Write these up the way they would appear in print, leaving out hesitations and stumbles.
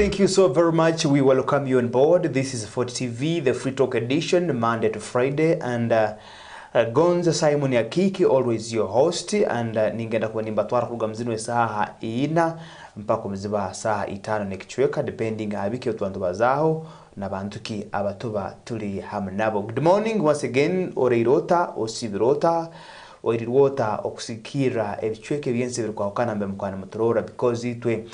thank you so very much. We welcome you on board. This is Fort TV, the Free Talk edition, Monday to Friday, and Gonza Simon Yakiki, always your host, and ningenda kuwanimba twara kuruga mzinu saha ina mpaka mziba saha itano nekichweka depending abiki otubantu bazaho nabantuki abatuba tuli hamwe nabo. Good morning once again, oreirota osibirota oirirwota okusikira ebichweke byense birkwahukana mbe mukwana mutorora because itwe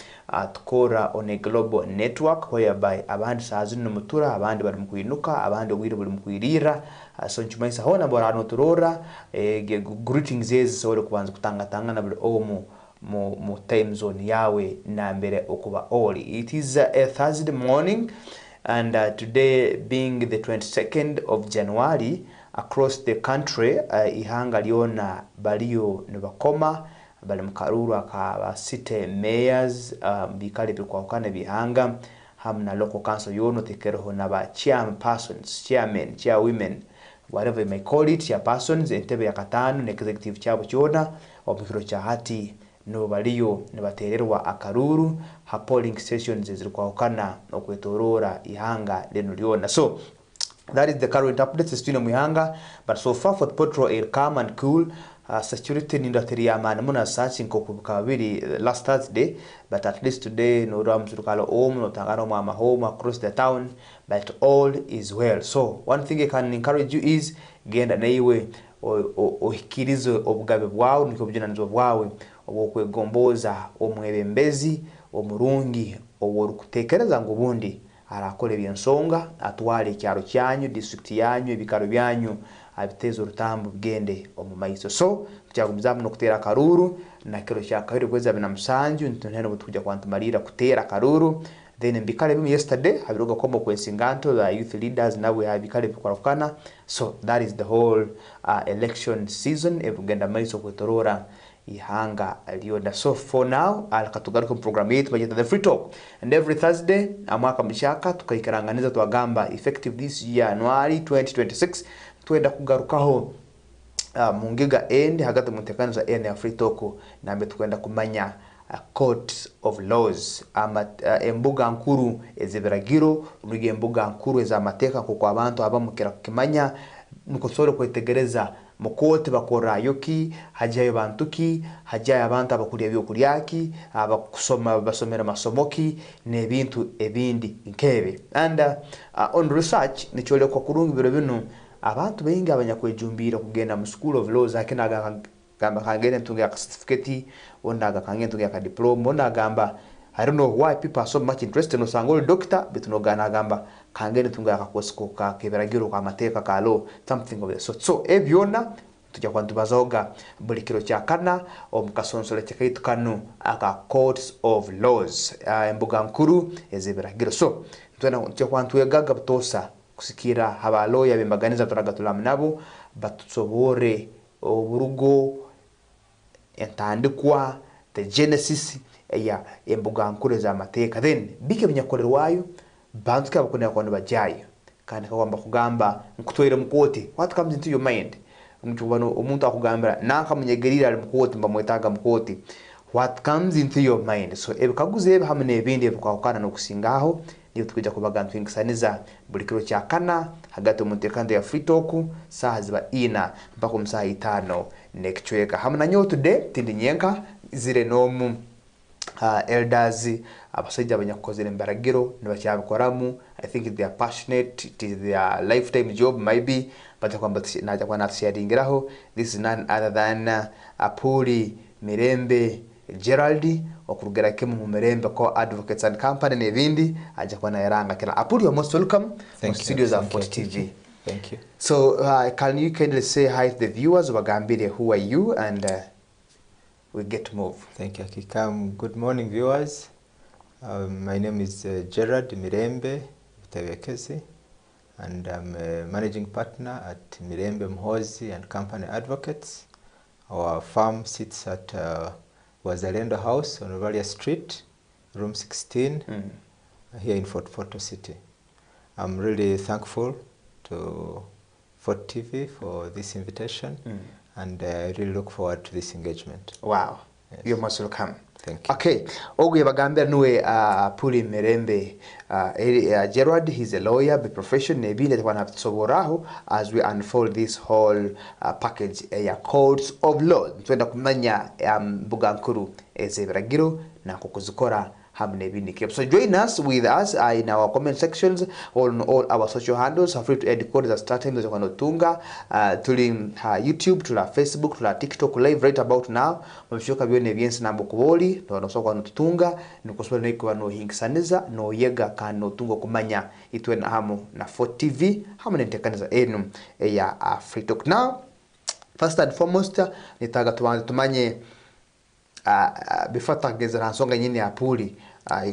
tukora on a global network whereby abandi sazini numutura abandi bari mukwinuka abandi obwire buri mukwirira so nchumaisa hona bora notorora greetings is so kubanza kutangatanga na buri omu mu time zone yawe na mbere okuba all. It is a Thursday morning and today being the 22nd of January across the country ihanga liona baliyo nibakoma bali mukaruru akaba city mayors bikale bikwakane bihanga hamna local council yono tekereho naba chairmen chairwomen whatever you may call it chairpersons entebe ya katano ne executive chabo chona obikiro cha hati no baliyo nibatererwa akaruru ha polling stations zirikwakana okwetorora ihanga leno liona. So that is the current update. Still Muhanga, but so far for the patrol air calm and cool. Security nindateria man muna searching kokubikabiri last Thursday, but at least today no rams rukalo home no tangaro mama home across the town, but all is well. So one thing I can encourage you is genda naiwe ohikirizo obugabe bwawe nikobujinanizo bwawe obokwegomboza omwebembezi omurungi oworukutekereza ngo bundi arakole byensonga atwale cyaro cyanyu district yanyu ebikaro byanyu abitezo rutambu bgende omumaiso. So tujagumizamu no kutera karuru na kiro cya kabiri kweza bina musanju ntonero butujya kwantumarira kutera karuru then mbikale bimu yesterday habiruga kombo kwensinganto the youth leaders nawe habikale bikwarukana. So that is the whole election season ebugenda maiso kwetorora ihanga alioda. So for now alakatugaruka program yetu bajeta the Free Talk and every Thursday amwaka mshaka tukaikiranganiza twagamba effective this year January 2026 twenda kugarukaho mungiga end hagati mutekaniza end ya Free Talk nambe tukwenda kumanya court of laws ama embuga nkuru ezibiragiro urige embuga nkuru ezamateka kuko abantu abamukira kukimanya nuko soro kwetegereza mukote bakora yoki hajayo bantuki hajayo abantu abakuriya byokuryaki abakusoma basomera masomoki nebintu ebindi nkebe and on research nichole kwa kurungi biro bino abantu bengi abanyakwejumbira kugenda mu school of laws akinaga gamba kangene tunga certificate ondaga kangene tunga diploma onagamba I don't know why people are so much interested no sangol doctor bitunogana gamba kangene tunga akakosko ka keberagiro ka mateka ka law something of the so ebyona tujya kwantubazoga buli kiro cya kana omukasonsole cyakaitu kanu aka courts of laws embuga nkuru ezeberagiro. So tujya kwantuyegaga butosa kusikira habaloya bimbaganiza turagatulamu nabo batsobore oburugo entandikwa the genesis ya embuga nkuru za mateka then bike binyakolerwayo bantu kabakonera kwano bajayo kandi kwamba kugamba nkutwere mukoti what comes into your mind umuntu akugambira nanka munyegerira ali mukoti mbamwetaga mukoti what comes into your mind. So ebikaguze hamwe ebindi ebikawukana no kusingaho niyo tukujya kubagantu ingisaniza buli kiro cya kana hagati umutekano ya Free Talk saha ziba ina mpaka umsaha 5 nekichweka hamwe nanyo today tindi nyenka zire nomu elders abasajja abanyakozere mbaragiro nibacyabikoramo. I think they are passionate, it is their lifetime job maybe, but kwamba naja kwa natsiyadingiraho this is none other than Apuri Mirembe Gerald okurugera kemu mu Mirembe ko Advocates and Company nebindi aja kwa nairanga kila Apuri. You are most welcome to studios of Fort TV. Thank you. So can you kindly say hi to the viewers of Agambire? Who are you and we get to move. Thank you, Akikam. Good morning, viewers. My name is Gerard Mirembe Tevekesi, and I'm a managing partner at Mirembe Mhozi and Company Advocates. Our firm sits at Wazalendo House on Ovalia Street, room 16, here in Fort Portal City. I'm really thankful to Fort TV for this invitation. And I really look forward to this engagement. Wow. Yes. You're most welcome. Thank you. Okay. Ogu yabagambira nuwe Puli Mirembe Gerard. He's a lawyer by profession. Nebile tukwana tusoboraho as we unfold this whole package ya codes of law. Twenda kumanya mbuga nkuru ezebiragiro na kukuzikora hamne bindi. So join us with us in our comment sections on all our social handles. Feel free to add codes as starting those on Tunga, tuli YouTube, tula Facebook, tula TikTok live right about now. Mabishoka byone byensi na mbokuboli, no soko no Tunga, no kuswele no ikuwa no hingsaniza, no yega kano tungo kumanya itwe na hamu na 4TV, hamu nentekaniza enu ya Free Talk. Now, first and foremost, nitaga tumanye before tageza na songa nyini ya Puli,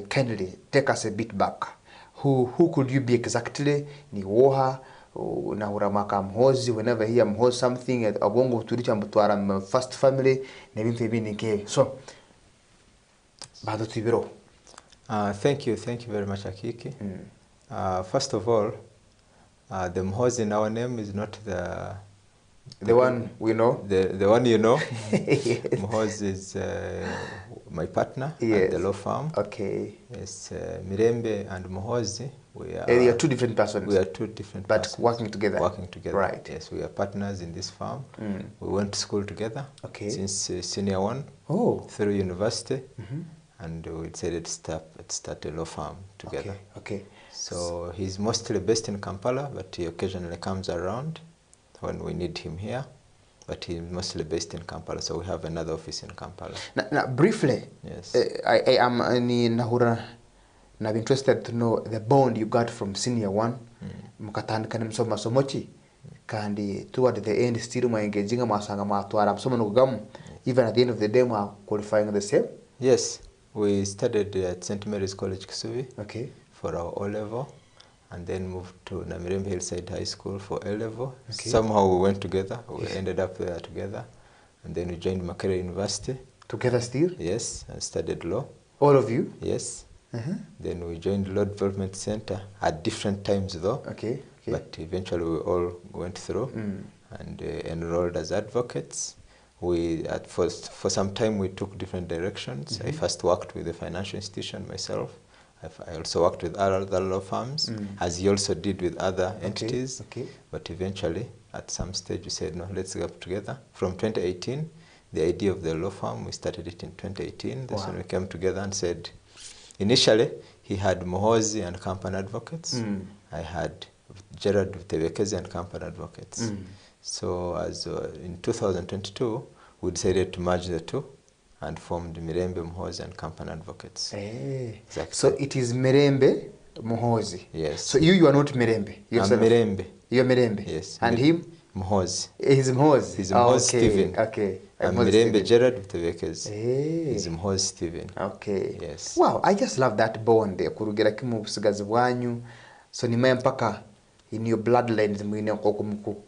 kindly take us a bit back. Who could you be exactly? Ni woha na uramaka mhozi, whenever he mhozi something abongo tulicha mtuara first family na bintu bini ke. So bado tibiro. Thank you very much, Akiki. First of all, the mhozi in our name is not the one we know. The one you know. Yes. Mhozi is my partner yes. at the law firm. Okay. Yes, Mirembe and Mhozi. We are two different persons. We are two different but persons. Working together. Working together. Right. Yes, we are partners in this firm. We went to school together. Okay. Since senior one. Oh. Through university. And we decided to start a law firm together. Okay. So he's mostly based in Kampala, but he occasionally comes around when we need him here. But he's mostly based in Kampala, so we have another office in Kampala. Now briefly, yes. I am interested to know the bond you got from senior one. Mukatandika msoma somochi. Kandi toward the end still my engaging masanga matwara msoma nugamu. Even at the end of the day, we are qualifying the same. Yes, we studied at St. Mary's College, Kisubi. Okay. For our O-level, and then moved to Namirembe Hillside High School for A-level. Okay. Somehow we went together. We ended up there together, and then we joined Makerere University. Together still? Yes, and studied law. All of you? Yes. Then we joined Law Development Center at different times though. Okay. But eventually we all went through and enrolled as advocates. For some time we took different directions. I first worked with a financial institution myself. I also worked with other law firms, as he also did with other entities. Okay. But eventually, at some stage, we said, no, let's get together. From 2018, the idea of the law firm, we started it in 2018. That's when we came together and said, initially, he had Mhozi and Company Advocates. I had Gerard Vutebekezi and Company Advocates. So as in 2022, we decided to merge the two and formed Mirembe, Mhozi and Company Advocates. Exactly. So it is Mirembe, Mhozi. Yes. So you are not Mirembe. I'm Mirembe. You're Mirembe. Yes. And him? Mhozi. He's Mhozi. He's Mhozi Stephen. Okay. I'm Mirembe Gerard Vutebekezi. He's Mhozi Stephen. Okay. Yes. Wow, I just love that bond. Kurugera kimu busigazi bwanyu. So ni mpaka in your bloodlines mwine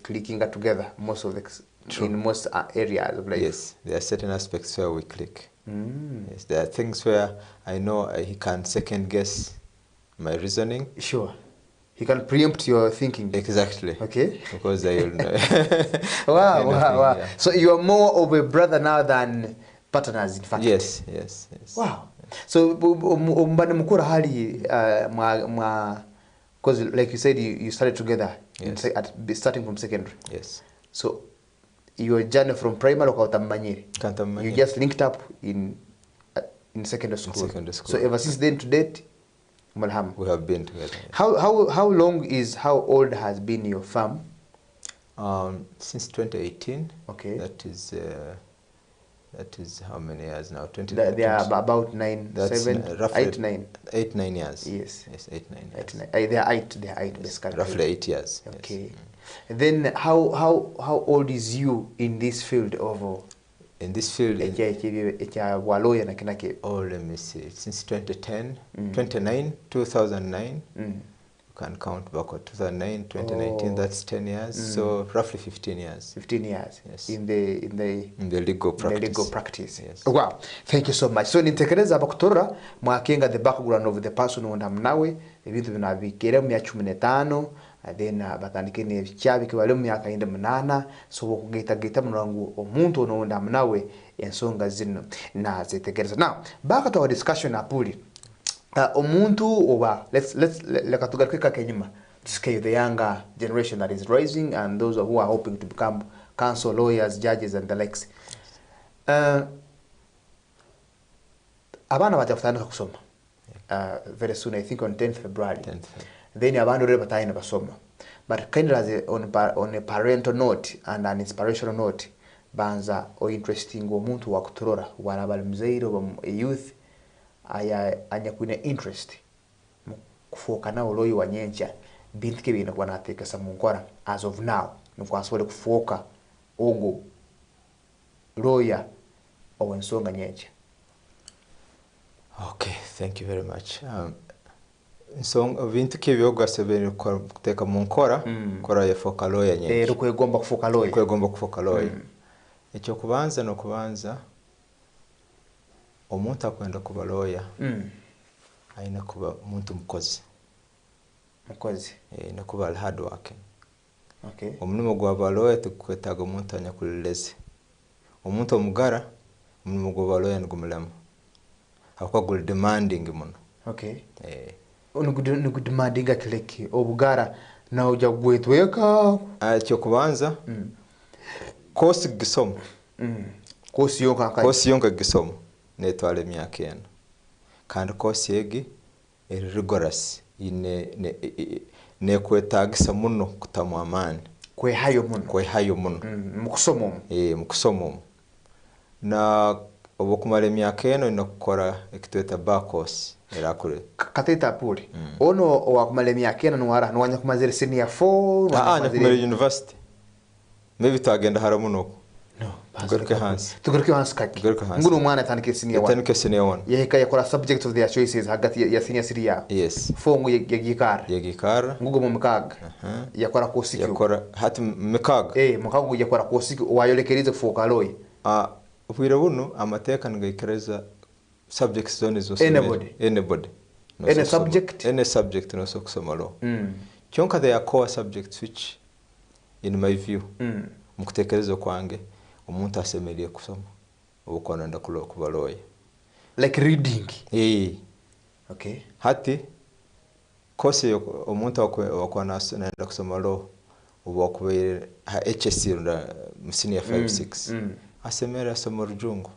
clicking together most of the in most areas of life. Yes, there are certain aspects where we click. Yes, there are things where I know he can second guess my reasoning. Sure. He can preempt your thinking. Exactly. Okay. Because I will know. Wow. Yeah. So you are more of a brother now than partners, in fact. Yes. Wow. So umbane mukura hali because like you said you started together starting from secondary. Yes. So your journey from primary or Kantamanyiri. You just linked up in secondary school. So ever since then to date, we have been together. Yes. How old has been your firm? Since 2018. Okay. That is how many years now? 20. They are about 9, 7, 8, 9. 8, 9 years. Yes. 8, 9 years. 8, 9. They are 8 basically. Roughly 8 years. Okay. Yes. Then how old is you in this field of? In this field? Oh, let me see. Since 2010, 2009. You can count backward. 2009, 2019. That's 10 years. So roughly 15 years. 15 years. Yes. In the legal practice. The legal practice. Yes. Wow. Thank you so much. So nitekereza abakutora mwakenga the background of the person who ndamnawe ebintu binabikere mu ya 15 then batandike n'ebikyabi kibali mu myaka 8 so okugeta murangu omuntu ono ndamu nawe ensonga zino nazitegereza. Now back to our discussion apuli omuntu oba let's tugaruke kakenyuma to the younger generation that is rising and those who are hoping to become counsel, lawyers, judges and the likes. Abana batafutana kusoma very soon, I think on 10th February. Then abana already batayina basoma, but kind of on a parental note and an inspirational note banza o interesting omuntu wa kutorora warabali mzaire oba youth anya kuna interest kufoka na oloyi wanyencha bintu kebina kwa natekesa munkora as of now nukwasobola kufoka ogo lawyer owensonga nyencha. Okay, thank you very much. Bintu kebyo gasebere kuteka munkora kora yafoka lawyer nyencha. Rukwegomba kufoka lawyer. Rukwegomba kufoka lawyer. Ekyo kubanza no kubanza omuntu akwenda kuba lawyer. Aina kuba muntu mukozi. Na kuba hard working. Okay. Omunimo gwa lawyer tukwetaga omuntu anyakuleleze. Omuntu omugara omunimo gwa lawyer ngumulema. Akwa gul demanding muno. Okay. Nugu demanding atleki obugara na uja gwetweka kyo kubanza kosi gisomo. Kosi yonka gisomo netwale myaka 4 kandi kosi egi eri rigorous ne kwetagisa muno kutamu amani kwehayo muno mukusomo na obokumara emyaka 4 inokora ekitweta bakos erakure kateta puli ono owakumara emyaka 4 nwara nwanya kumazira senior 4 anya kumara university maybe tagenda haramuno no tugaruke hansi kaki ngunu mwana tandike senior 1 yeka yakora subject of their choices hagati ya senior 3 ya yes fongo yegikara ngugo mu mikaga yakora kosiki yakora hati mikaga mukago yakora kosiki wayolekerize kufoka loyi ubwira buno amateka ngayikereza subjects zone zo anybody no any subject no so kusoma law kyonka they are core subjects which in my view mukutekereza kwange omuntu asemeliye kusoma obukona nda kuba lawyer like reading okay hati course omuntu wakwana nda kusoma law obakubere HSC nda senior 5-6 asemera somo rujungu.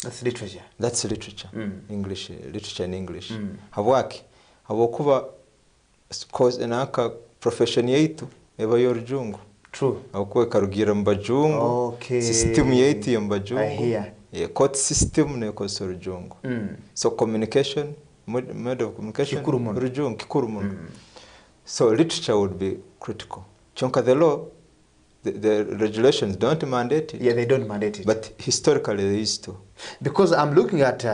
That's literature. English, literature in English. Habwaki habokuba cause enaka profession yaitu eba yorujungu. True. Akwe karugira mbajungu. Okay. System yaitu yambajungu. I hear. Court system ne ko sorujungu. So communication, mode of communication rujungu kikurumun. So literature would be critical. Chonka the law, the regulations don't mandate it. Yeah, they don't mandate it. But historically they used to. Because I'm looking at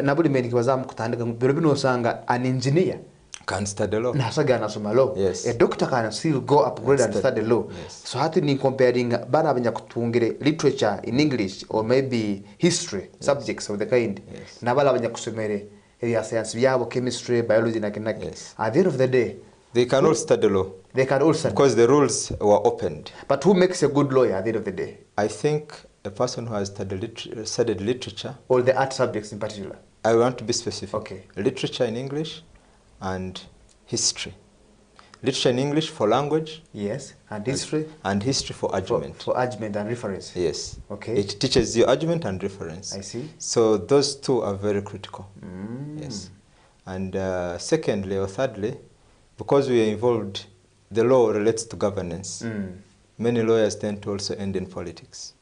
nabuli meniki wazamu kutandika birobino sanga an engineer can study law. Nasaga nasoma law. Yes. A doctor can still go upgrade and study law. Yes. So hati ni comparing bana abanya kutungire literature in English or maybe history subjects of the kind. Yes. Nabala abanya kusomere area science byabo chemistry biology na kinaki. Yes. At the end of the day they can all study law. They can all study. Because the rules were opened. But who makes a good lawyer at the end of the day? I think a person who has studied literature. All the art subjects in particular. I want to be specific. Okay. Literature in English and history. Literature in English for language. Yes. And history. And history for argument. For argument and reference. Yes. Okay. It teaches you argument and reference. I see. So those two are very critical. Yes. And secondly or thirdly, because we are involved, the law relates to governance. Many lawyers tend to also end in politics.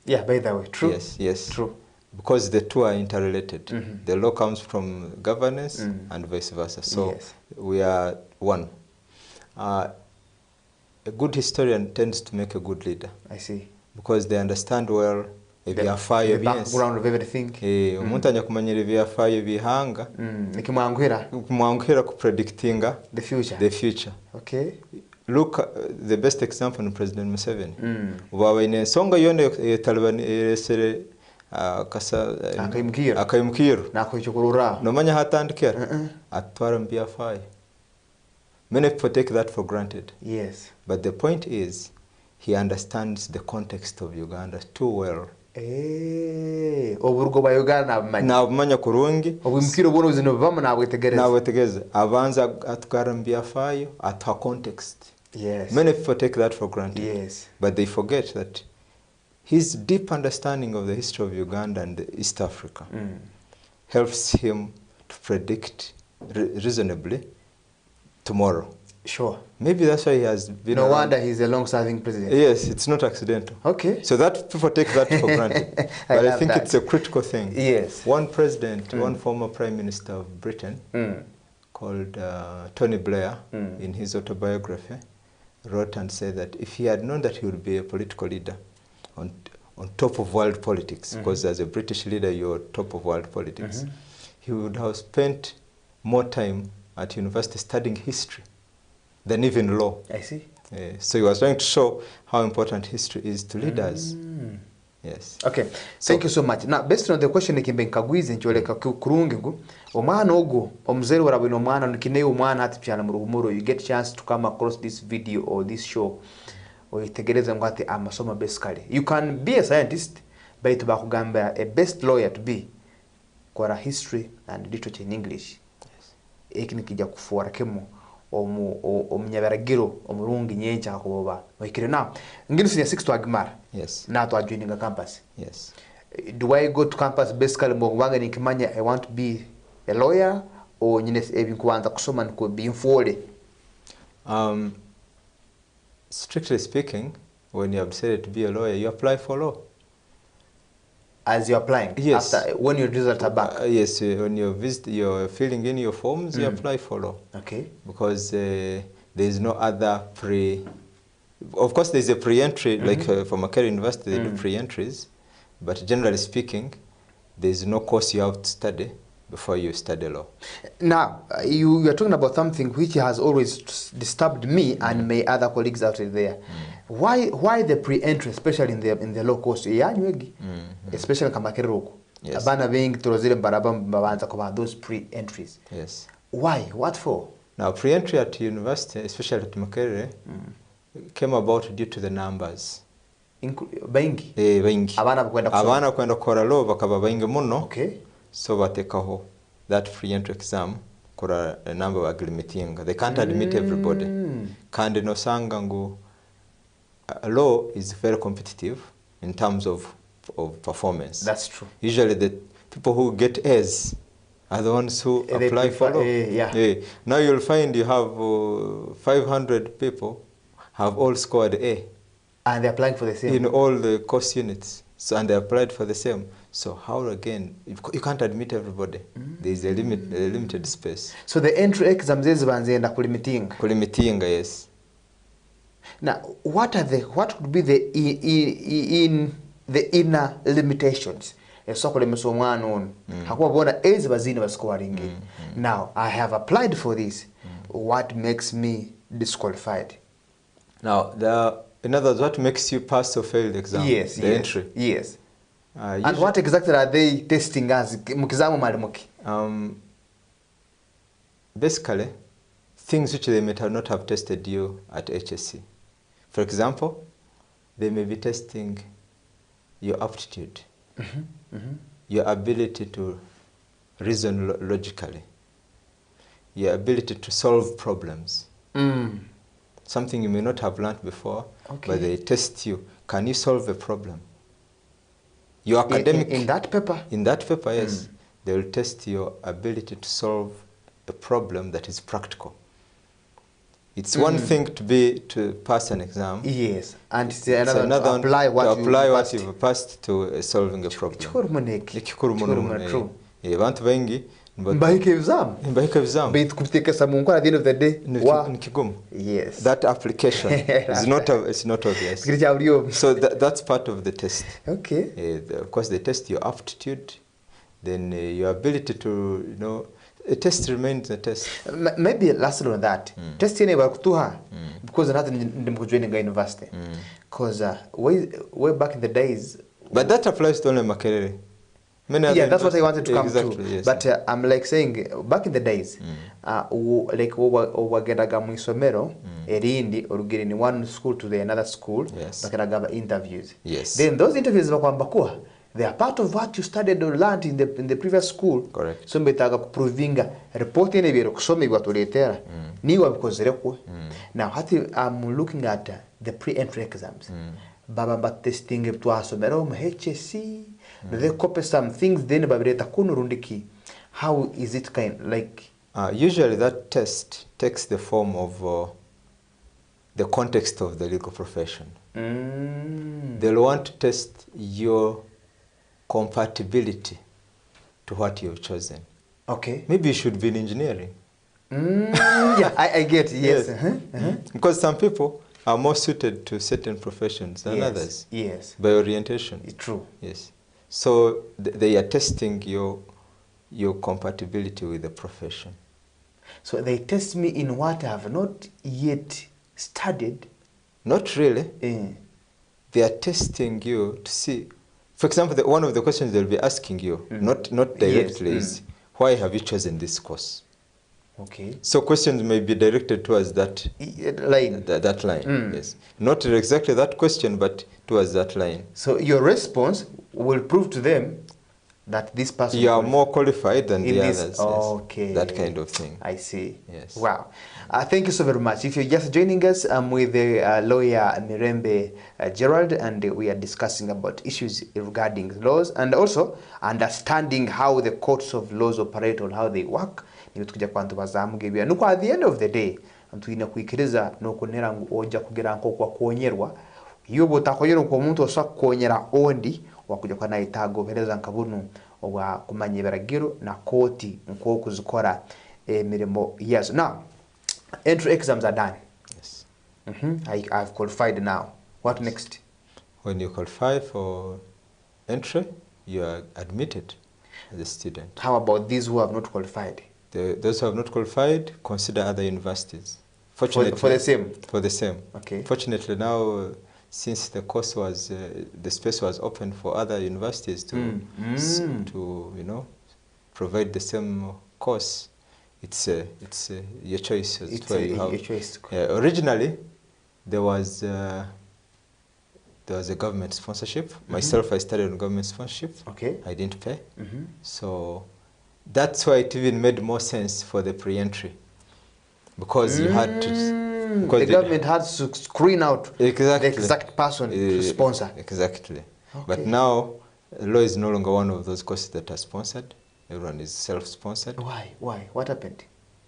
Yeah, by the way, true. Yes. True. Because the two are interrelated. The law comes from governance and vice versa. So we are one. A good historian tends to make a good leader. I see. Because they understand well the background of everything. Umuntu anyakumanyira byafayo bihanga. Nikimwanguhira ku predictinga the future. Okay. Look, the best example in President Museveni. Ubawe ensonga yone Taliban esere akayimukiro nomanya hatandikira atwara mbyafayo Many people take that for granted. Yes. But the point is, he understands the context of Uganda too well. Oburugo bwa Uganda nabumanyi. Nabumanya kurungi. Obumukiro bwono zino bvamu nabwetegereza. Nabwetegereza. Abanza atwara mbyafaayo at her context. Yes. Many people take that for granted. Yes. But they forget that his deep understanding of the history of Uganda and East Africa helps him to predict reasonably tomorrow. Sure. Maybe that's why he has been. No wonder he's a long-serving president. Yes, it's not accidental. Okay. So that people take that for granted. But I think it's a critical thing. Yes. One president, one former prime minister of Britain, called Tony Blair, in his autobiography, wrote and said that if he had known that he would be a political leader on top of world politics, because as a British leader you're top of world politics, he would have spent more time at university studying history than even law. I see. So he was trying to show how important history is to leaders. Yes. Okay. Thank you so much. Now, based on the question nikimbe nkagwize nkyoleka kurungi ngu omwana ogo omuzere warabino omwana nikine omwana ati pyana mu ruhumuro, you get chance to come across this video or this show oyitegereze ngo ati amasoma basically. You can be a scientist but bakugamba a best lawyer to be kora history and literature in English. Yes. Eki nikija kufuara kemo omunyabaragiro omurungi nyencha akuboba oyikire now ngino sinya 6 to agmar. Yes. Na to joining a campus. Yes. Do I go to campus basically mbanga nikimanya I want to be a lawyer or nyine ebinkubanza kusoma nko binfole? Strictly speaking, when you have decided to be a lawyer, you apply for law. As you're applying? Yes. After, when your results are back? Yes, when you're filling in your forms, you apply for law. Okay. Because there is no other of course there's a pre-entry, like for Makerere University they do pre-entries, but generally speaking, there's no course you have to study before you study law. Now, you are talking about something which has always disturbed me and my other colleagues out there. Why the pre-entry, especially in the law course? Especially Kamakerere. Yes. Abana bengi turozire mbaraba mbabanza kuba those pre-entries. Yes. Why? What for? Now, pre-entry at university, especially at Makerere, came about due to the numbers. Baingi? Baingi. Abana kwenda kora law bakaba baingi muno. Okay. So batekaho that pre-entry exam kora a number of limiting. They can't admit everybody. Kandi no sanga ngu law is very competitive in terms of performance. That's true. Usually the people who get A's are the ones who apply for law. Now you'll find you have 500 people have all scored A. And they're applying for the same? In all the course units. So, and they applied for the same. So how again? You can't admit everybody. There is a limited space. So the entry exams is banzenda kulimiting. Kulimiting, yes. Now, what could be the inner limitations? Now, I have applied for this. What makes me disqualified? Now, in other words, what makes you pass or fail the exam? Yes, the entry. Yes. And what exactly are they testing as? Basically, things which they may not have tested you at HSC. For example, they may be testing your aptitude, your ability to reason logically, your ability to solve problems. Something you may not have learned before, but they test you. Can you solve a problem? Your academic... In that paper? In that paper, yes. They will test your ability to solve a problem that is practical. It's one thing to pass an exam. Yes, and it's another to apply what you've passed to solving a problem. True. Abantu bengi mbahike exam. But kutekesa mu nkora at the end of the day. Yes. That application is not obvious. So that's part of the test. Okay. Of course, they test your aptitude, then your ability to, a test remains a test. Maybe lastly on that, test because another joining university. Because way back in the days. But that applies to only Makerere. Many other Yeah, that's what I wanted to come exactly, to. yes. But I'm like saying, back in the days, like wagendaga mu isomero erindi urugero in one school to the another school, Yes. bakeraga interviews. Yes. Then those interviews bakwamba kuwa they are part of what you studied or learned in the previous school. Correct. So mbetaga kuprovinga report ene biro kusoma ibwatuletera ni wabikoze kwe. Now I'm looking at the pre-entry exams. Baba mba testing twasomera mu HSC. They copy some things then babireta kunurundiki. How is it kind like? Usually that test takes the form of the context of the legal profession. They'll want to test your compatibility to what you've chosen. Okay. Maybe you should be in engineering. Yeah, I get it. Yes. Because some people are more suited to certain professions than others. Yes. By orientation. It's true. Yes. So they are testing your compatibility with the profession. So they test me in what I have not yet studied. Not really. They are testing you to see. For example, one of the questions they'll be asking you, not directly, is why have you chosen this course? Okay. So questions may be directed towards that line. That line. Yes. Not exactly that question, but towards that line. So your response will prove to them that this person you are more qualified than the this, others. okay. Yes. That kind of thing. I see. Yes. Wow. Thank you so very much. If you're just joining us, I'm with the lawyer Mirembe Gerald, and we are discussing about issues regarding laws and also understanding how the courts of laws operate or how they work. Nibitukuja kwantu bazamugebya nuko at the end of the day antwine kwikiriza no kunera ngo oja kugira nko kwa kuonyerwa iyo botakoyero ko muntu oswa kuonyera ondi wakuja kwa naitago bereza nkabunu owa kumanyebera giro na koti nko kuzikora emirimo yes. Now entry exams are done. Yes. I've qualified now. What next? When you qualify for entry, you are admitted as a student. How about these who have not qualified? Those who have not qualified, consider other universities. Fortunately, for the same? For the same. Okay. Fortunately now, since the course was, the space was open for other universities to provide the same course, it's your choice. Your choice. Originally, there was a government sponsorship. Myself, I studied on government sponsorship. Okay. I didn't pay. So that's why it even made more sense for the pre-entry. Because you had to... The government had to screen out the exact person to sponsor. Exactly. Okay. But now, law is no longer one of those courses that are sponsored. Everyone is self-sponsored. Why? What happened?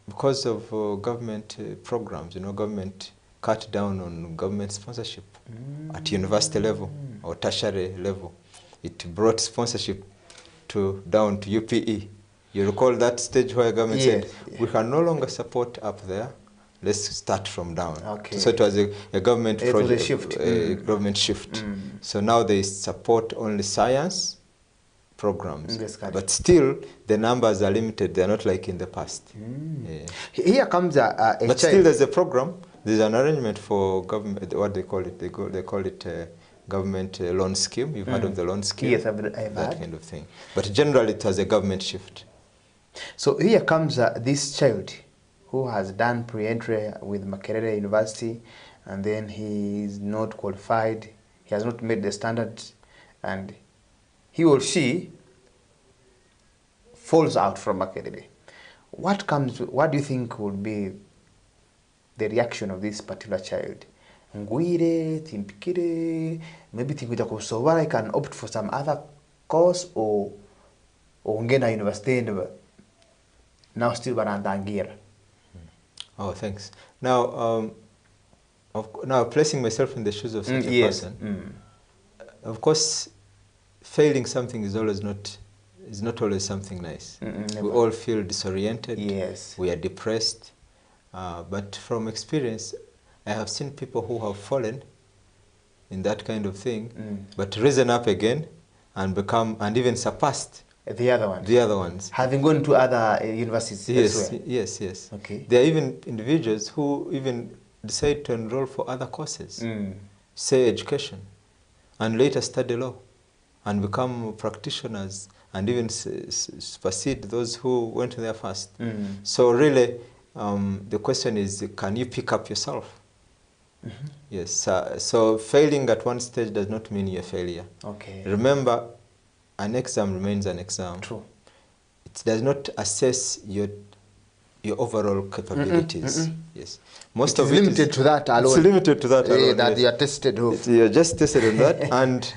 Because of government programs. Government cut down on government sponsorship at university level or tertiary level. It brought sponsorship down to UPE. You recall that stage where government said, we can no longer support up there. Let's start from down. Okay. So it was a government project. It was a shift. A government shift. So now they support only science programs. But still, the numbers are limited. They're not like in the past. Here comes a but still, there's a program. There's an arrangement for government. What they call it? They call it government loan scheme. You've heard of the loan scheme? Yes, I've heard. That kind of thing. But generally, it has a government shift. So here comes this child who has done pre-entry with Makerere University, and then he is not qualified. He has not made the standards, and he or she falls out from Makerere. What do you think would be the reaction of this particular child? Ngwire, timpikire, maybe tinkuja kusobara, I can opt for some other course or ngena university now still barandangira. Oh, thanks. Now, now placing myself in the shoes of such a person, of course, failing something is not always something nice. We all feel disoriented. Yes. We are depressed. But from experience, I have seen people who have fallen in that kind of thing, but risen up again and even surpassed the other ones. The other ones. Having gone to other universities elsewhere. Yes. Okay. There are even individuals who even decide to enroll for other courses, say education, and later study law, and become practitioners and even supersede those who went there first. So really, the question is, can you pick up yourself? Yes. So failing at one stage does not mean you're a failure. Okay. Remember, an exam remains an exam. True. It does not assess your overall capabilities. Yes. Most of it is limited to that alone. It's limited to that alone. That yes. you are tested of. You're just tested on that, and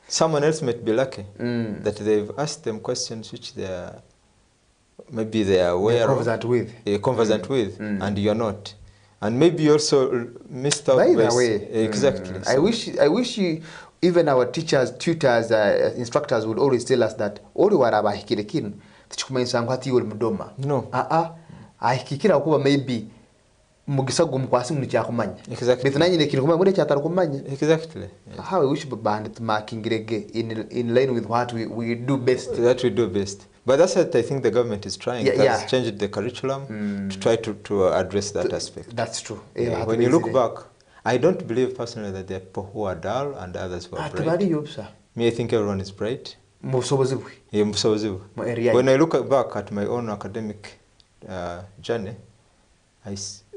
someone else might be lucky that they've asked them questions which they are aware conversant of, with. Conversant with, and you're not. And maybe you also missed out. By the way, exactly. I wish you, even our teachers, tutors, instructors would always tell us that oli warabahikire kin tichikumanyisa ngo hati yul mudoma. No. Ahikikira kuba maybe mugisago mukwasi mu cyakumanya. Exactly. Bitnanye ne kintu muri cyatara kumanya. Exactly. Yes. How we wish band marking in line with what we do best. That we do best. But that's what I think the government is trying. It has changed the curriculum to try to address that aspect. That's true. Yeah. When you look back, I don't believe personally that there are people who are dull and others who are bright. Me, I think everyone is bright. When I look back at my own academic journey,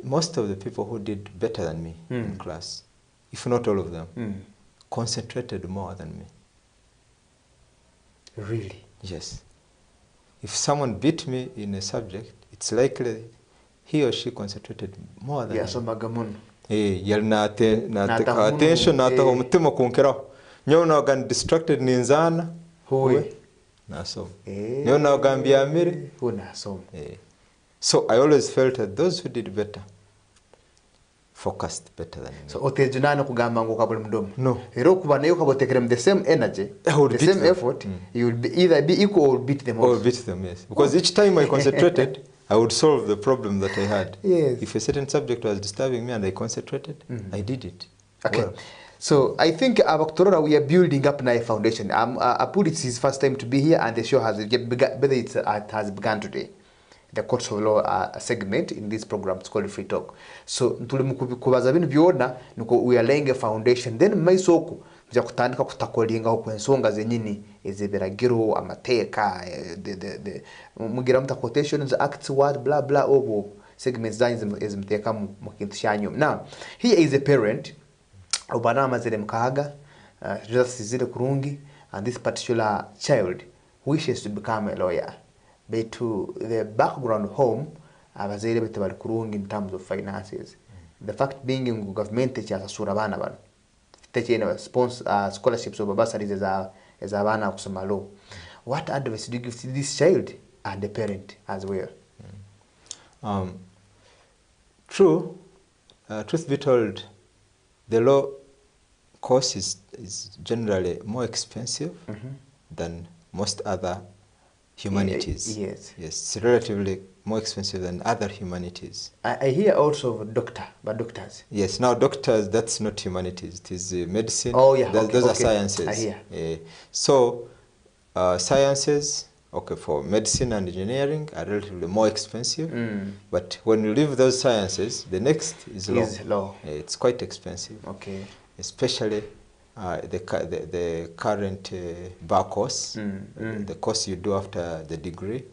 most of the people who did better than me in class, if not all of them, concentrated more than me. Really? Yes. If someone beat me in a subject, it's likely he or she concentrated more than me. Yalina attention nata umutima kunkeraho. Nyo nagan distracted ninzana. Huwe. Nasom. Nyo nagambia amiri. Hu nasom. So I always felt that those who did better focused better than me. So otejunana kugamba ngo kabuli mdomo. No. Ero kuba nayo kabotekerem the same energy, the same effort, you will either be equal or beat them also. Or beat them, yes. Because each time I concentrated, I would solve the problem that I had. Yes. If a certain subject was disturbing me and I concentrated, I did it. Okay. Well. So I think Abakutorora, we are building up now a foundation. Apud, it's his first time to be here, and the show has begun, it has begun today. The Courts of Law segment in this program. It's called Free Talk. So kubaza binu byona nuko we are laying a foundation. Then maisoko bya kutandika kutakolinga okwensonga zenyini ezeberagiro amateka the mugira muta quotations acts word blah blah obo segments zanyu ezimteka mu kintu shanyu. Now here is a parent obana mazere mkaga just zile kurungi, and this particular child wishes to become a lawyer. But to the background home, abazere bete bali kurungi in terms of finances. The fact being in government teachers asura bana bano. Teaching scholarships or bursaries as abana kusoma law. What advice do you give to this child and the parent as well? True. Truth be told, the law course is generally more expensive than most other humanities. Yes. Yes, it's relatively more expensive than other humanities. I hear also of doctors. Yes, now doctors, that's not humanities, it is medicine. Oh yeah, those are sciences. I hear. So, sciences, okay, for medicine and engineering are relatively more expensive. But when you leave those sciences, the next is law. It's quite expensive. Okay. Especially the current bar course, the course you do after the degree,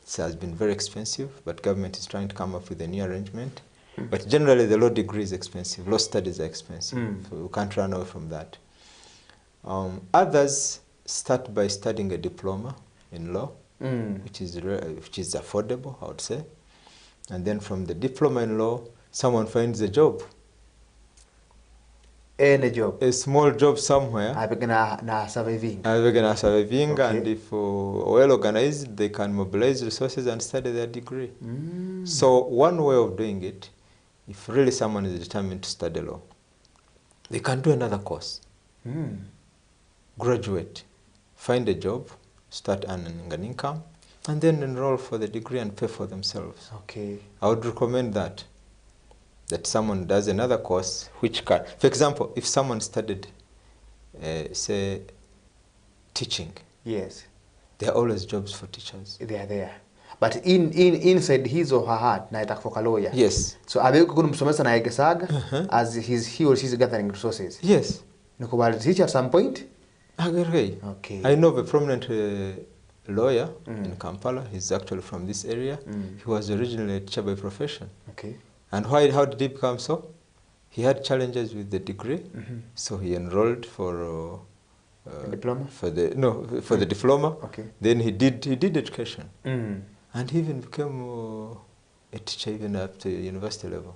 it has been very expensive, but government is trying to come up with a new arrangement. But generally the law degree is expensive, law studies are expensive, so you can't run away from that. Others start by studying a diploma in law, which is affordable, I would say. And then from the diploma in law, someone finds a job. Any job. A small job somewhere. I begin surviving. Okay. And if well organized, they can mobilize resources and study their degree. So one way of doing it, if really someone is determined to study law, they can do another course. Graduate, find a job, start earning an income, and then enroll for the degree and pay for themselves. Okay. I would recommend that someone does another course which can, for example, if someone studied, say, teaching. Yes. There are always jobs for teachers. They are there. But inside his or her heart, na itakuwa lawyer. Yes. So abe kumsomesa na yegesaga as he or she is gathering resources. Yes. Nukubali teach at some point? Okay. Okay. I know of a prominent lawyer in Kampala. He's actually from this area. He was originally a teacher by profession. Okay. And how did he become so? He had challenges with the degree, so he enrolled for diploma? For the diploma. Okay. Then he did education, and he even became a teacher even up to university level.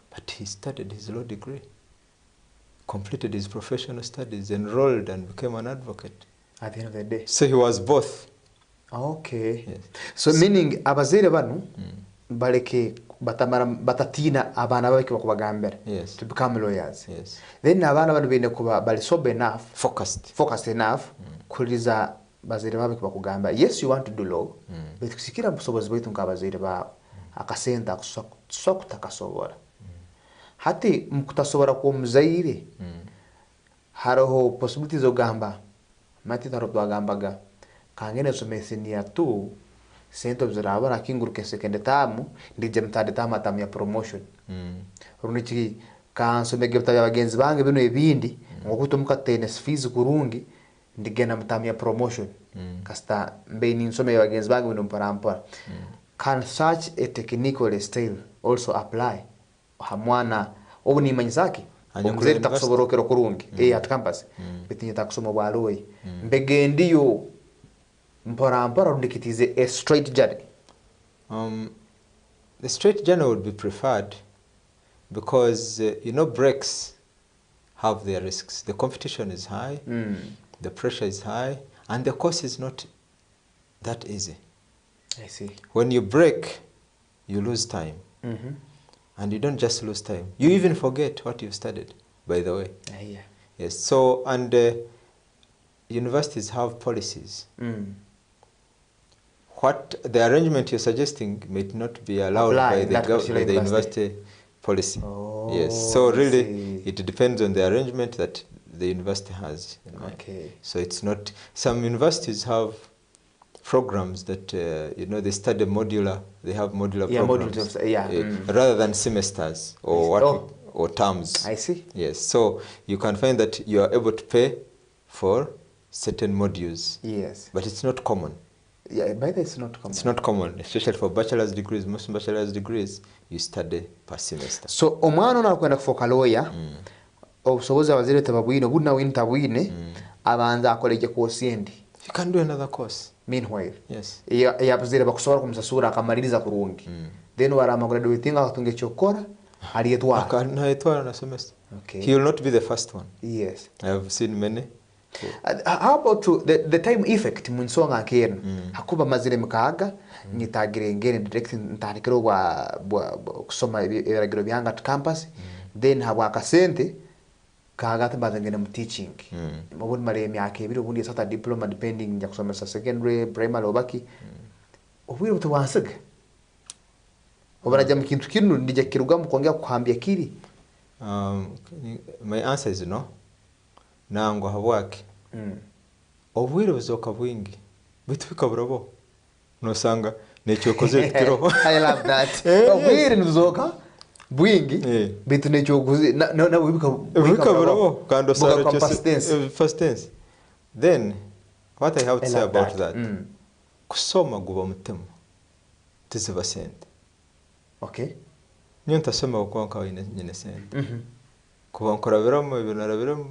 But he studied his law degree, completed his professional studies, enrolled, and became an advocate. At the end of the day. So he was both. Okay. Yes. So meaning abazaire banu baleke batatina abana babike bakubagambira to become lawyers. Yes. Then abana banu bine kuba bali sober enough, focused enough kuliza bazaire babike bakugamba, yes, you want to do law, but kusikira busobozi bwitu nkabazaire ba akasenta kusokta kasobora. Hati mukutasobora ku muzaire hariho possibilities ogamba mati tarotwagambaga kangene somesenia tu sento zirabara kinguruke second term ndije mtade tamu ya promotion runichi kansomege bitaye abagenzi bange bino ebindi ngokuto mukatene fees kurungi ndigena mtamu ya promotion kasta mbeni nsome abagenzi bange bino mparampara. Can such a technical style also apply hamwana obuni manyizaki omuzeri takusoborokero kurungi at campus bitinye takusoma bwaloyi mbege ndiyo mpora rundikitize a straight journey? The straight journey would be preferred because breaks have their risks. The competition is high, the pressure is high, and the course is not that easy. I see. When you break, you lose time. And you don't just lose time. You even forget what you've studied, by the way. Yeah. Yes. So, and universities have policies. What the arrangement you're suggesting may not be allowed by the university policy. Yes. So really, it depends on the arrangement that the university has. Okay. So it's not. Some universities have programs that they study modular. They have modular programs. Rather than semesters or terms. I see. Yes. So you can find that you are able to pay for certain modules. Yes. But it's not common. Yeah, by that it's not common. It's not common, especially for bachelor's degrees. Most bachelor's degrees you study per semester. So omwana nakwenda kufoka lawyer. Obusobozi abazire tababwine obuna wintabwine abanza akoleje course yendi. You can do another course. Meanwhile, yes. Yapuzire bakusobora kumusasura akamaliriza kurungi. Then warama graduating atunge chokora aliyetwa. Akanaitwa na semester. Okay. He will not be the first one. Yes. I have seen many. How about the time effect munsonga akena hakuba mazire mkaga nyitagire ngene direct ntanikero bwa kusoma ibiragiro byanga at campus then habwa kasente kagata bazangena mu teaching mubuni mare myaka ebiri ubundi sata diploma depending nja kusomesa secondary primary obaki obwire butawansaga obaraja mu kintu kinu ndije kiruga mu kongera kuhambya kiri. My answer is no. Nango habwake obwire buzoka bwingi bitubika burabo nosanga necyokoze tiroho. I love that. Obwire buzoka bwingi bitu necyokoze na bubika burabo kando sara past tense. Then what I have to say about that kusoma guba mutema tiziba sente. Okay. Nyo ntasoma kwa nkawe nyine sente kuba nkora biramo ibinarabiramo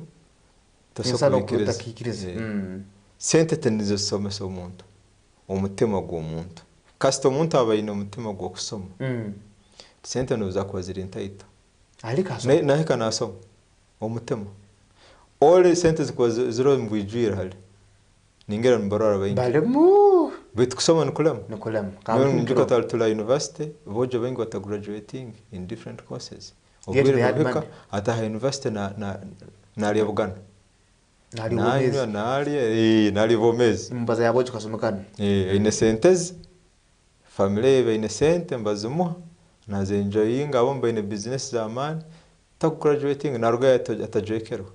sente tenizo somesa omuntu omutima gw'omuntu kasita omuntu abaine omutima gw'okusoma sente noza kuba ziri ntaito nahika nasoma omutima ole sente zikuba ziro mbwijwira hali ningera mbarora baingi bitu kusoma nikulema njuka tala university bojo bengi watagraduating in different courses obwire bubika ata university na aliyabugana nali bomezi mbaza yabo chukasomekana ine sentezi family be ine sente mbazimuha naze enjoying abo mba ine business za man ta graduating na ruga atajekero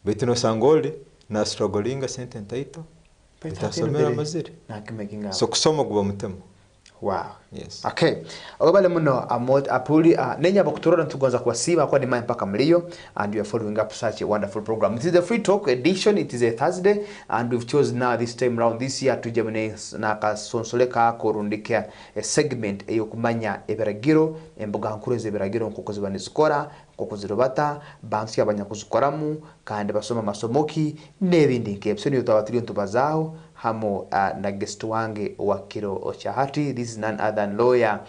betino sangoli na struggling sente ntaito bitasomera mazire na kimekinga so kusoma guba mutema. Wow. Yes. Okay. Ogabale muno apuli nenya bakutorora ntugonza kwasiba kwa nimaya mpaka mlio, and we are following up such a wonderful program. It is the Free Talk edition. It is a Thursday, and we've chosen now this time round this year to Gemini na kasonsoleka korundika a segment eyokumanya eberagiro embuga nkuru zeberagiro nkoko zibanizikora nkoko zirobata bansi abanyakuzukoramu kandi basoma masomoki nebindi nkebyo niyo tabatiriyo ntubazaho hamo na guest wange wa kiro chahati. This is none other than lawyer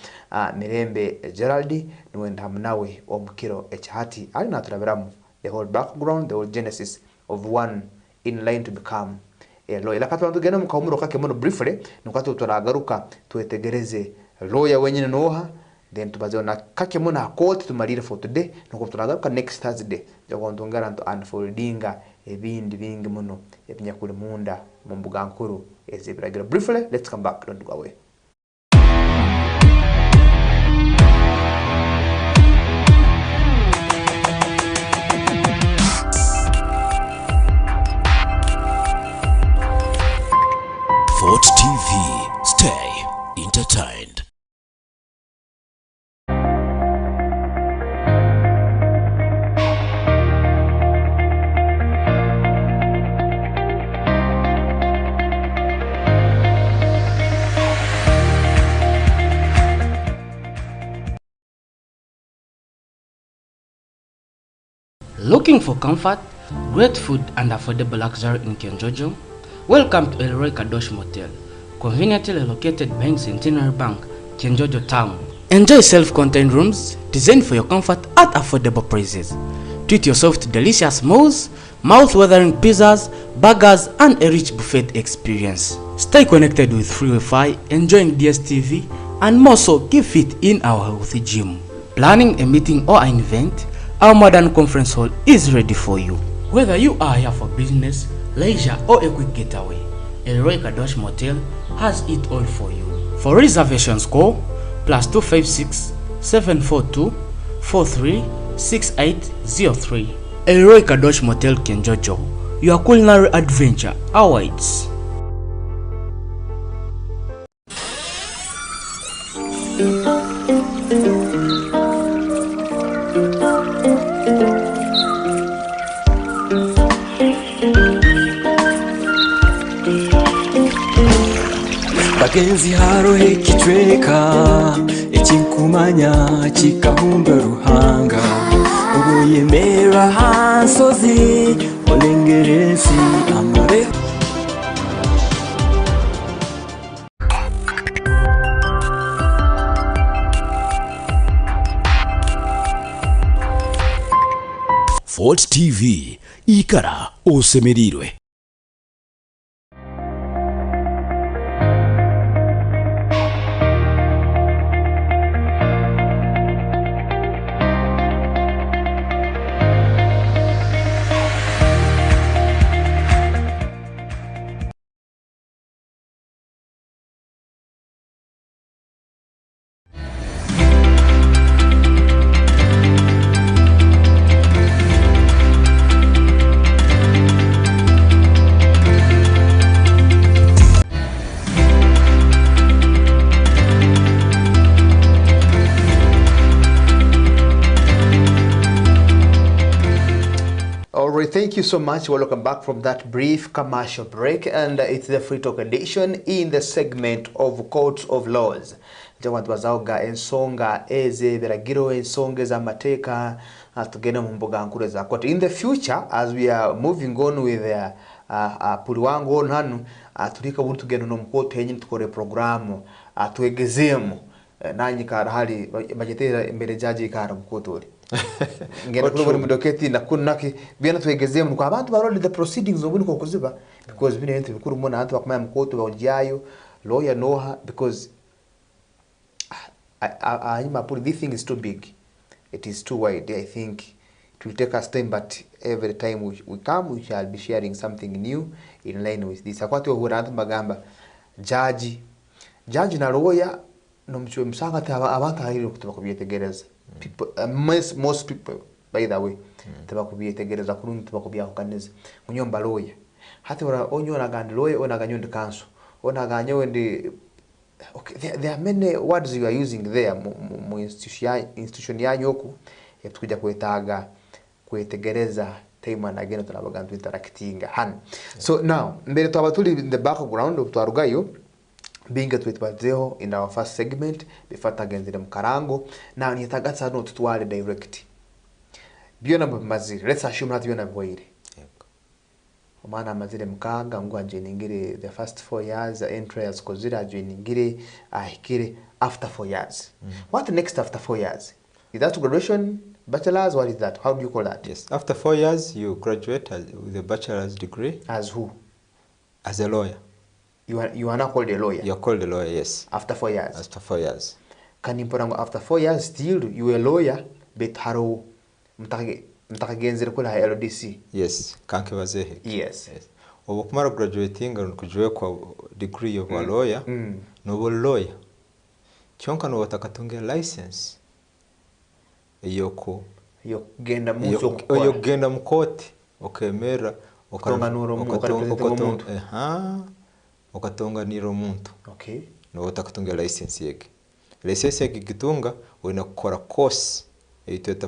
Mirembe Gerald niwenda mnawe omukiro chahati ali naturabiramu the whole background, the whole genesis of one in line to become a lawyer. Lakati tugenda mukaumuro kake mono briefly nukati turagaruka tuetegereze lawyer wenyine noha, then tubazeona kake mona court tumalire for today nuko turagaruka next Thursday jagondongara nto unfoldinga ebindi bingi muno ebinyakuri munda mu mbuga nkuru ezibiragira. Briefly, let's come back, don't go away. Fort TV, stay entertained. Looking for comfort, great food and affordable luxury in Kenjojo? Welcome to Elroy Kadosh Motel, conveniently located behind Centenary Bank, Kenjojo Town. Enjoy self-contained rooms designed for your comfort at affordable prices. Treat yourself to delicious meals, mouth-watering pizzas, burgers and a rich buffet experience. Stay connected with free Wi-Fi, enjoying DSTV and more so keep fit in our healthy gym. Planning a meeting or an event? Our modern conference hall is ready for you. Whether you are here for business, leisure or a quick getaway, Elroy Kadosh Motel has it all for you. For reservations call +256 742 436803. Elroy Kadosh Motel Kenjojo, your culinary adventure awaits. Bagenzi harohe kitweka ekinkumanya kikahumba ruhanga ubuyemera hansozi olengeresi amare. Fort TV, ikara osemerirwe. Thank you so much. Welcome back from that brief commercial break, and it's the Free Talk edition in the segment of Courts of Laws. Jawantu bazauga ensonga eze beragiro ensonga za mateka tugenda mu mbuga nkuru za court. In the future, as we are moving on with puli wangu on hanu tulika buntu tugenda no mkoto yenye tukore programu tuegezemo nanyi karahali bajetera imbere jaji kara mkoto uri ngenda kuri mudoketi na kunaki biana tuegezemo kwa abantu baroli the proceedings obuni ko kuziba because bine yente bikuru mona abantu bakamaya mkoto baonjayo lawyer noha because this thing is too big, it is too wide. I think it will take us time, but every time we come we shall be sharing something new in line with this. Akwati ohuranta magamba judge na lawyer no mchwe msanga abantu hariro kutuba kubyetegereza people most people by the way tuba kubyetegereza kurungi tuba kubyahukaneza munyomba lawyer hati ora onyora gandi lawyer ona ganyondi kanso ona ganyo ndi Okay, there are many words you are using there mu institution yanyu oku tukuja kwetegereza time and again tunabaga interacting han. So now mbere twaba tuli in the background twarugayo binga twitbazeho in our first segment bifata genzire mukarango now nitagatsa no tutwale direct biona mazire let's assume that biona boire omana amazire mukaga ngo ajeningire the first 4 years entrance kozira ajeningire ahikire after 4 years. What next after 4 years? Is that graduation, bachelor's, what is that? How do you call that? Yes, after 4 years you graduate with a bachelor's degree. As who? As a lawyer. You are not called a lawyer? You're called a lawyer, yes. After 4 years? After 4 years. Can you after 4 years still you are a lawyer but haro mtakagenzere kula LDC? Yes, kanke bazehe. Yes. Obu kumara graduating kujuwe kwa degree of a lawyer, no lawyer. Chonka no watakatunge license. Yoko genda muso yo genda mukoti okemera okatonga niro muntu. Okay. No watakatunga license yeke. License yeke gitunga wena kukora course eitweta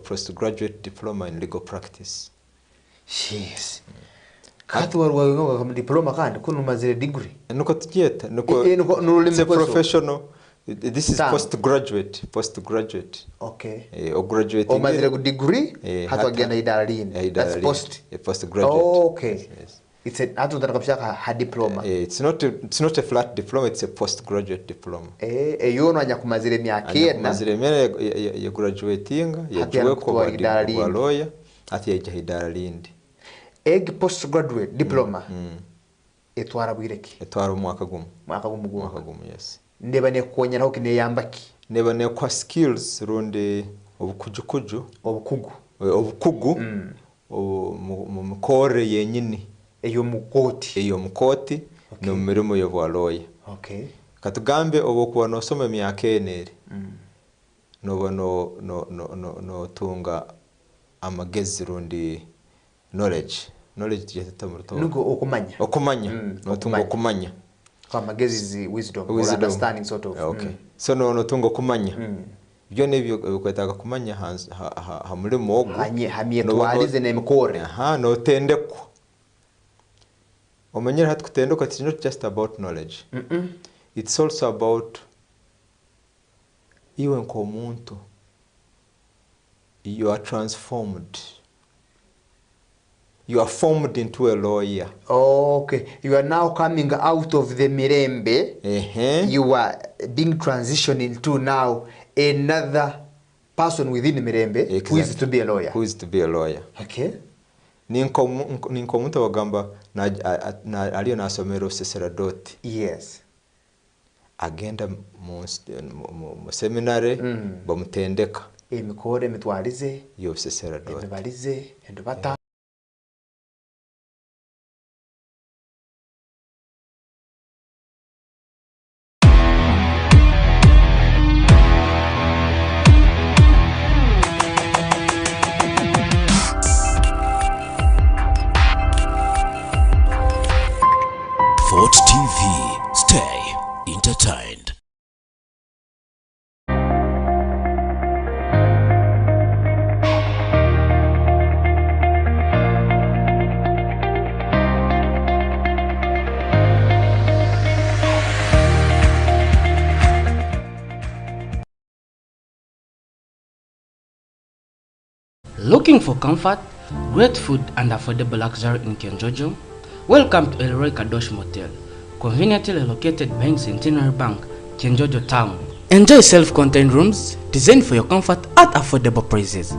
postgraduate diploma in legal practice. Yes. Katu warwa kama diploma kandi kuno mazire degree. Nuko tujeta nuko it's a professional. This is postgraduate. Okay. Or graduating. O mazire degree hatu agenda idalini. That's postgraduate. Oh, okay. Yes. It's a hatu tunakabisha ha diploma. It's not a flat diploma, it's a postgraduate diploma. Yono anya kumazire myake na mazire myaka ya graduating ya juwe kwa lawyer ati ya idalindi. Postgraduate diploma. Etwara bwireki. Etwara mwaka gumu. Mwaka gumu, yes. Neba ne konyera hokine yambaki. Neba ne kwa skills rundi obukuju. Obukugu. Mukore yenyini. Eyo mukoti. Okay. No mirimo yo lawyer. Okay. Katugambe obokuwa no soma myaka eneri. No tunga amagezi rundi knowledge yatata muruto nuko okumanya no tungo kumanya kwa magezi wisdom or understanding sort of. Okay. So no tungo kumanya byo nebyo kwetaka kumanya ha mulimo ogu hamye twalize nemikore no tendeko omenyera hatu kutendeko. It's not just about knowledge. It's also about iwe nkomuntu. You are transformed. You are formed into a lawyer. Okay. You are now coming out of the Mirembe. You are being transitioned into now another person within Mirembe. Exactly. Who is to be a lawyer. Okay. Ninko muntu wagamba na aliyo nasomero sacerdote. Yes. Agenda mu seminary bamutendeka. Emikore mitwalize yo sacerdote. Emibalize endubata. Fort TV. Stay entertained. Looking for comfort, great food and affordable luxury in Kenjojo? Welcome to Elroy Kadosh Motel, conveniently located behind Centenary Bank, Kenjojo Town. Enjoy self-contained rooms designed for your comfort at affordable prices.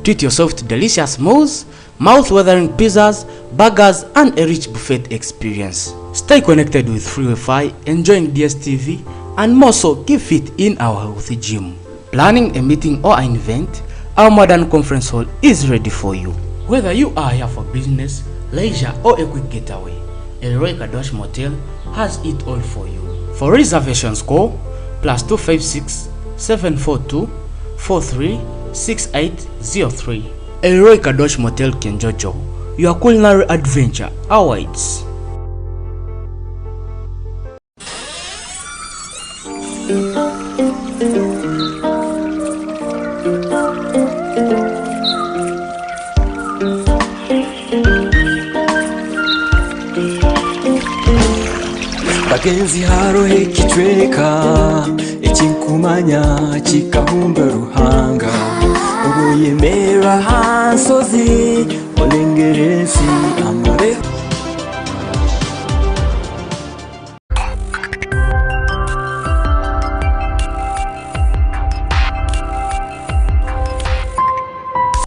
Treat yourself to delicious meals, mouth-watering pizzas, burgers, and a rich buffet experience. Stay connected with free Wi-Fi, enjoying DSTV, and more so keep fit in our healthy gym. Planning a meeting or an event? Our modern conference hall is ready for you. Whether you are here for business, leisure, or a quick getaway, Elroy Kadosh Motel has it all for you. For reservations, call +256 742 436803. Elroy Kadosh Motel Kenjojo, your culinary adventure awaits. bagenzi harohe kitweka ekinkumanya kikahumba ruhanga ubuyemera hansozi olengeresi amare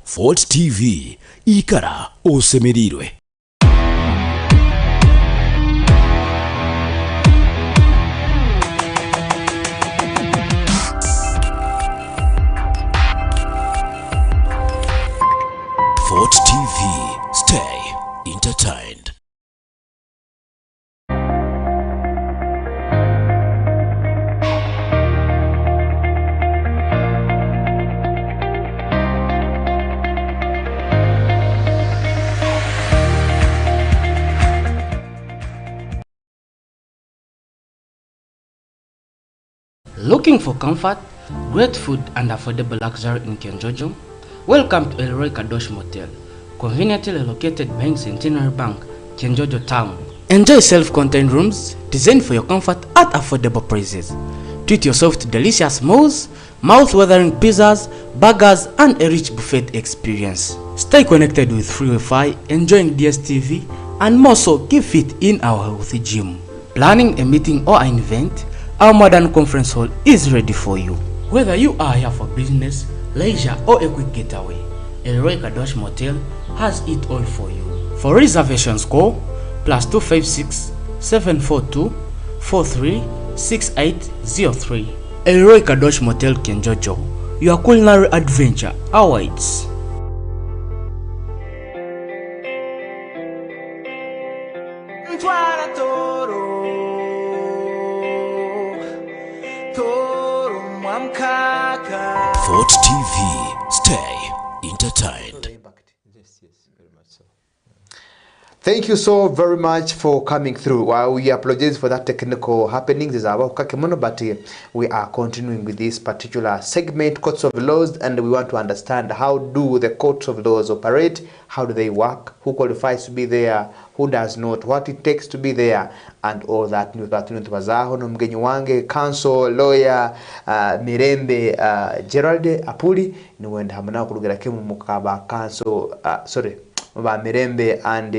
Fort TV ikara osemerirwe. Fort TV, stay entertained. Looking for comfort, great food and affordable luxury in Kenjojo? Welcome to Elroy Kadosh Motel, conveniently located behind Centenary Bank, Kenjojo Town. Enjoy self-contained rooms designed for your comfort at affordable prices. Treat yourself to delicious meals, mouth-watering pizzas, burgers, and a rich buffet experience. Stay connected with free Wi-Fi, enjoying DSTV, and more so keep fit in our healthy gym. Planning a meeting or an event? Our modern conference hall is ready for you. Whether you are here for business, leisure, or a quick getaway, Elroy Kadosh Motel has it all for you. For reservations, call +256 742 436803. Elroy Kadosh Motel Kenjojo, your culinary adventure awaits. Fort TV, stay entertained. Yes, very much so. Thank you so very much for coming through. We apologize for that technical happenings. But we are continuing with this particular segment, courts of laws, and we want to understand how do the courts of laws operate, how do they work, who qualifies to be there, who does not, what it takes to be there, and all that. Mgenyi wange counsel lawyer Mirembe Gerald Apuli ni wenda hamna kulugera kemu mukaba counsel ba Mirembe and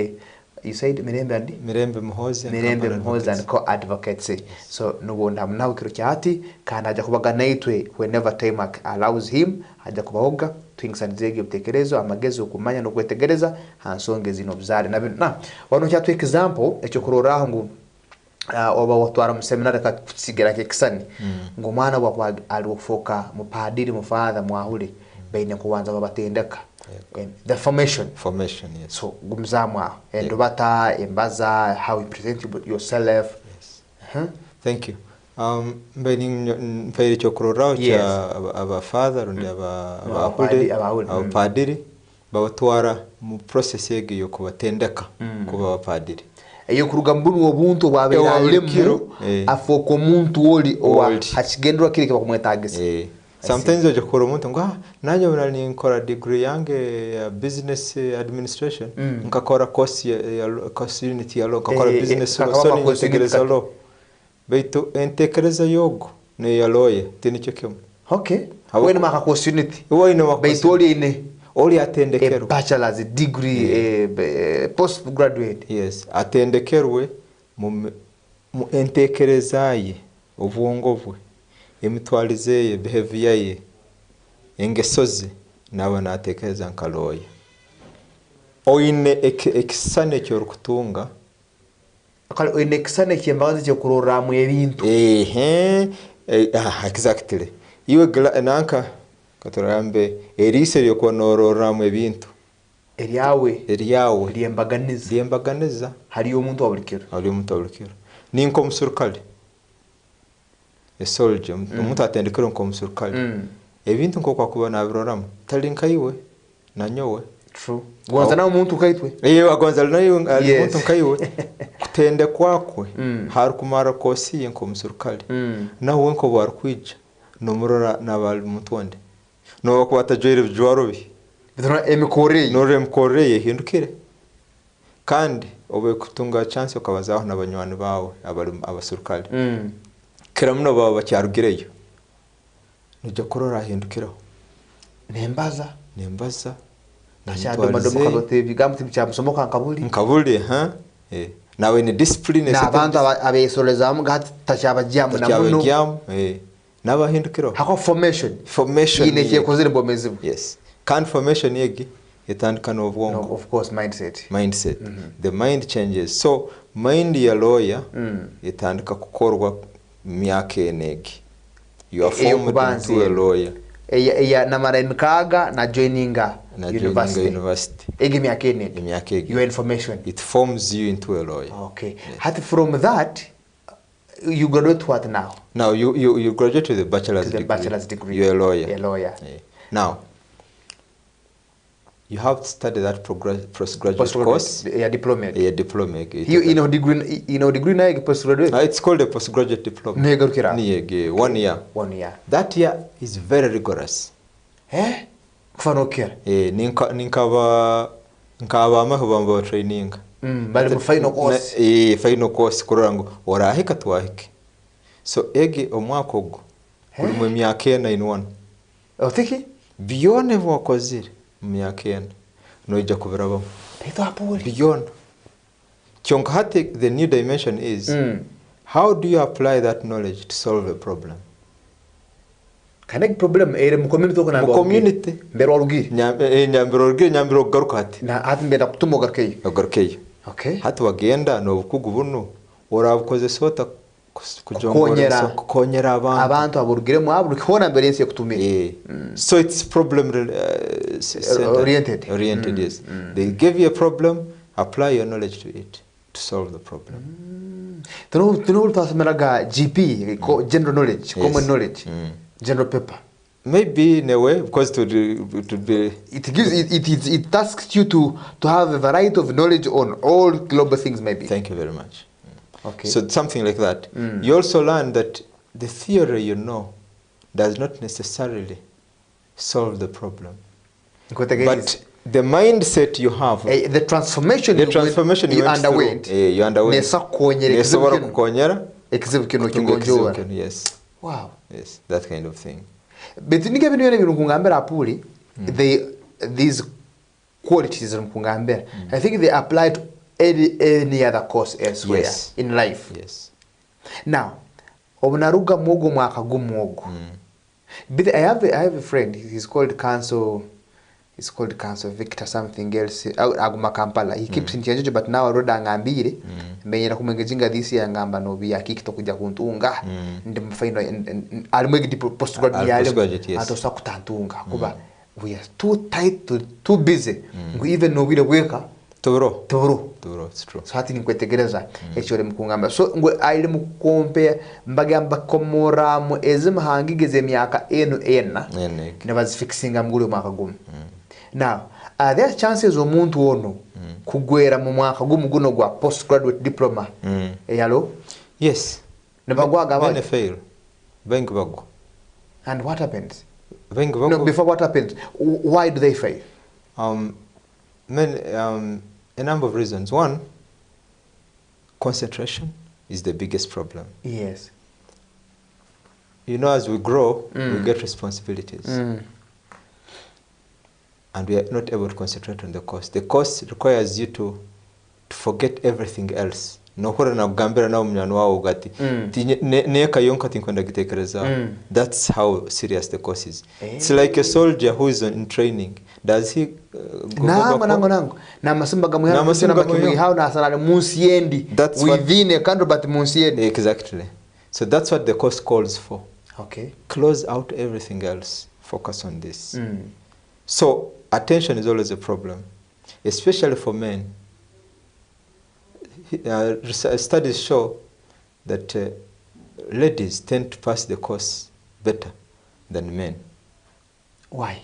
you said Mirembe and Mirembe Muhozi and co-advocates. So no wonder hamna ukiro cyati kandi aja kubaga naitwe whenever time allows him aja kubahoga twingisanizege utekerezo amagezo kumanya no kwetegereza hansonge zino byari na wano cyatwe example echo kuroraho ngo oba watwara mu seminar ka sigera kekisani ngo mwana wa alifoka mu padiri mu father mwahule baine kubanza babatendeka the formation yes. So gumzamwa endo bata embaza how you present yourself. Yes. Thank you. Mpere chokororao cha aba father undi aba padiri babatwara mu process yege yo kubatendeka kuba abapadiri eyo kuruga mbunu obuntu bwabiralemu afoko muntu oli owa hakigendwa kiri bakumwetagisa. Sometimes oje kora umuntu ngo nanjye unani nkora degree yange ya business administration nkakora course unity ya law nkakora business so ni integreza law beito integreza yogo ne ya lawyer tinicyo kemo. Okay, wena maka course unity wena maka beito oli ine oli atendekero bachelor's degree postgraduate. Yes, atendekerwe mu intekerezaye ubwongo bwe emitwalizeye behavior ye engesozi nawe natekereza nkaloya oine ekisane cyo rukutunga akali oine ekisane cyembaza cyo kurora mu ebintu exactly iwe nanka katorambe erise ryo konorora mu ebintu eriyawe liembaganiza hari umuntu wabulikira ninko musurkali soldier umuntu atendekero nko musurkali ebintu nko kwakubona abiroramo talinka iwe nanyowe true gwanza na umuntu kaitwe agwanza nayo umuntu nkaiwe kutende kwakwe har kumara kosi nko musurkali nawe nko barkwija no murora nabal mutwande no kwata joire bjwarobi bitona emkoreye no remkoreye hindukire kandi obe kutunga chance ukabazaho n'abanywani bawe abasurukali kera muno baba bakyarugireyo nujya kurora hindukiraho nembaza nashyadomadomo kadote bigamute byamusomo kankabuli nawe ni discipline n'abantu abesoreza mu gati tashyabajyamu na muno n'abahindukiraho hako formation yinekeye kuzira bomezi yes kandi formation yegi itandukana ubwongo of course mindset the mind changes so mind ya lawyer itanduka kukorwa myaka enegi you are formed into a lawyer ya namara nkaga na joininga university egi myaka enegi your information it forms you into a lawyer. Okay, yes. From that you graduate what now you graduate to the bachelor's degree. You're a lawyer. Yeah. Now you have to study that postgraduate course. Diploma. You degree na postgraduate. It's called a postgraduate diploma. 1 year. 1 year. That year is very rigorous. Kufanokera. Nkaba mahubamba training. Bali mu final course. Final course kurango orahika twahike. So ege omwaka ogo kuri mu myaka 9 Otiki? Beyond wakozire myaka 4 noija kubirabamo. Peto apuri. Beyond. Kyonka hati the new dimension is how do you apply that knowledge to solve a problem? Kanek problem ere mu community ko na community mbero rugiri. Nyambero garuka hati. Na hati mbeda kutumo garkeyo. Okay. Hati wagenda no bukugu buno orabukoze sota kukonyera abantu aburugire mu aburu kibona mbere yense kutumira. So it's problem oriented yes. They give you a problem, apply your knowledge to it to solve the problem. Tuno tasameraga GP general knowledge, common knowledge, general paper. Maybe in a way because to be it tasks you to have a variety of knowledge on all global things maybe. Thank you very much. Okay. So something like that. You also learn that the theory you know does not necessarily solve the problem. But the mindset you have, the transformation you underwent, nesa kukonyera yes. Wow. Yes, that kind of thing. But nige bintu yene ngungambera apuli these qualities ngungambera I think they apply to any other course elsewhere in life. Yes. Now obunaruga mwogo mwaka gumwogo but I have a friend, he's called Council Victor something else aguma Kampala. He keeps in change but now roda ngambire menyera kumengejinga this year ngamba no biya kikito kuja kuntunga ndi mfaino alimwegi postgraduate atosa kutantunga kuba we are too tight too busy even no bile weka toro it's true. So hati nikwetegereza ekyo mukungamba so ngwe aile mukompe mbagamba komora mu ezimahangigeze myaka ena nebazi fixinga mgulu mwaka gumu. Now, are there chances omuntu ono kugwera mu mwaka guno gwa postgraduate diploma? Yalo? Yes. Nebagwaga ba fail. Bengi bago. And what happens? Bengi bago. No, before what happens? Why do they fail? A number of reasons. One, concentration is the biggest problem. Yes. You know, as we grow, we get responsibilities. And we are not able to concentrate on the course. The course requires you to forget everything else. Nohora na gambira na umnyano wao ugati. Neka yonka tinkwenda gitekereza. That's how serious the course is. It's like a soldier who is in training. Does he go nango na masimbaga muhana hao na asana musiendi within a country but musiendi. Exactly. So that's what the course calls for. Okay. Close out everything else. Focus on this. So attention is always a problem, especially for men. Studies show that ladies tend to pass the course better than men. Why?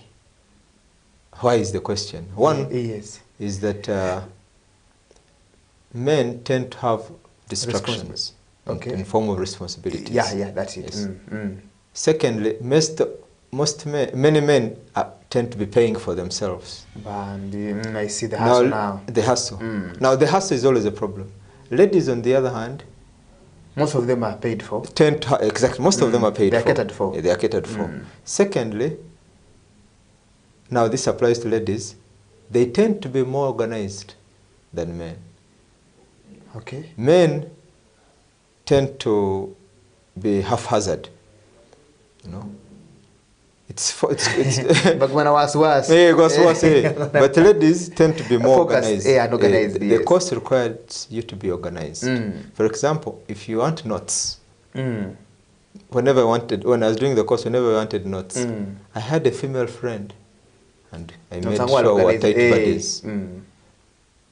Why is the question? One is that men tend to have distractions in form of responsibilities. Yeah, that's it. Yes. Secondly, many men tend to be paying for themselves. I see the hustle now. The hustle. Now the hustle is always a problem. Ladies, on the other hand, most of them are paid for. Exactly. Most of them are paid They are for. catered for. Yeah, they are catered for. Secondly, now this applies to ladies, they tend to be more organized than men. Okay. Men tend to be haphazard. You know, it's But when I was worse. But ladies tend to be more Focused, organized. and organized, The yes. course requires you to be organized. For example, if you want notes, when I was doing the course, whenever I wanted notes, I had a female friend, and I made sure we were tight buddies.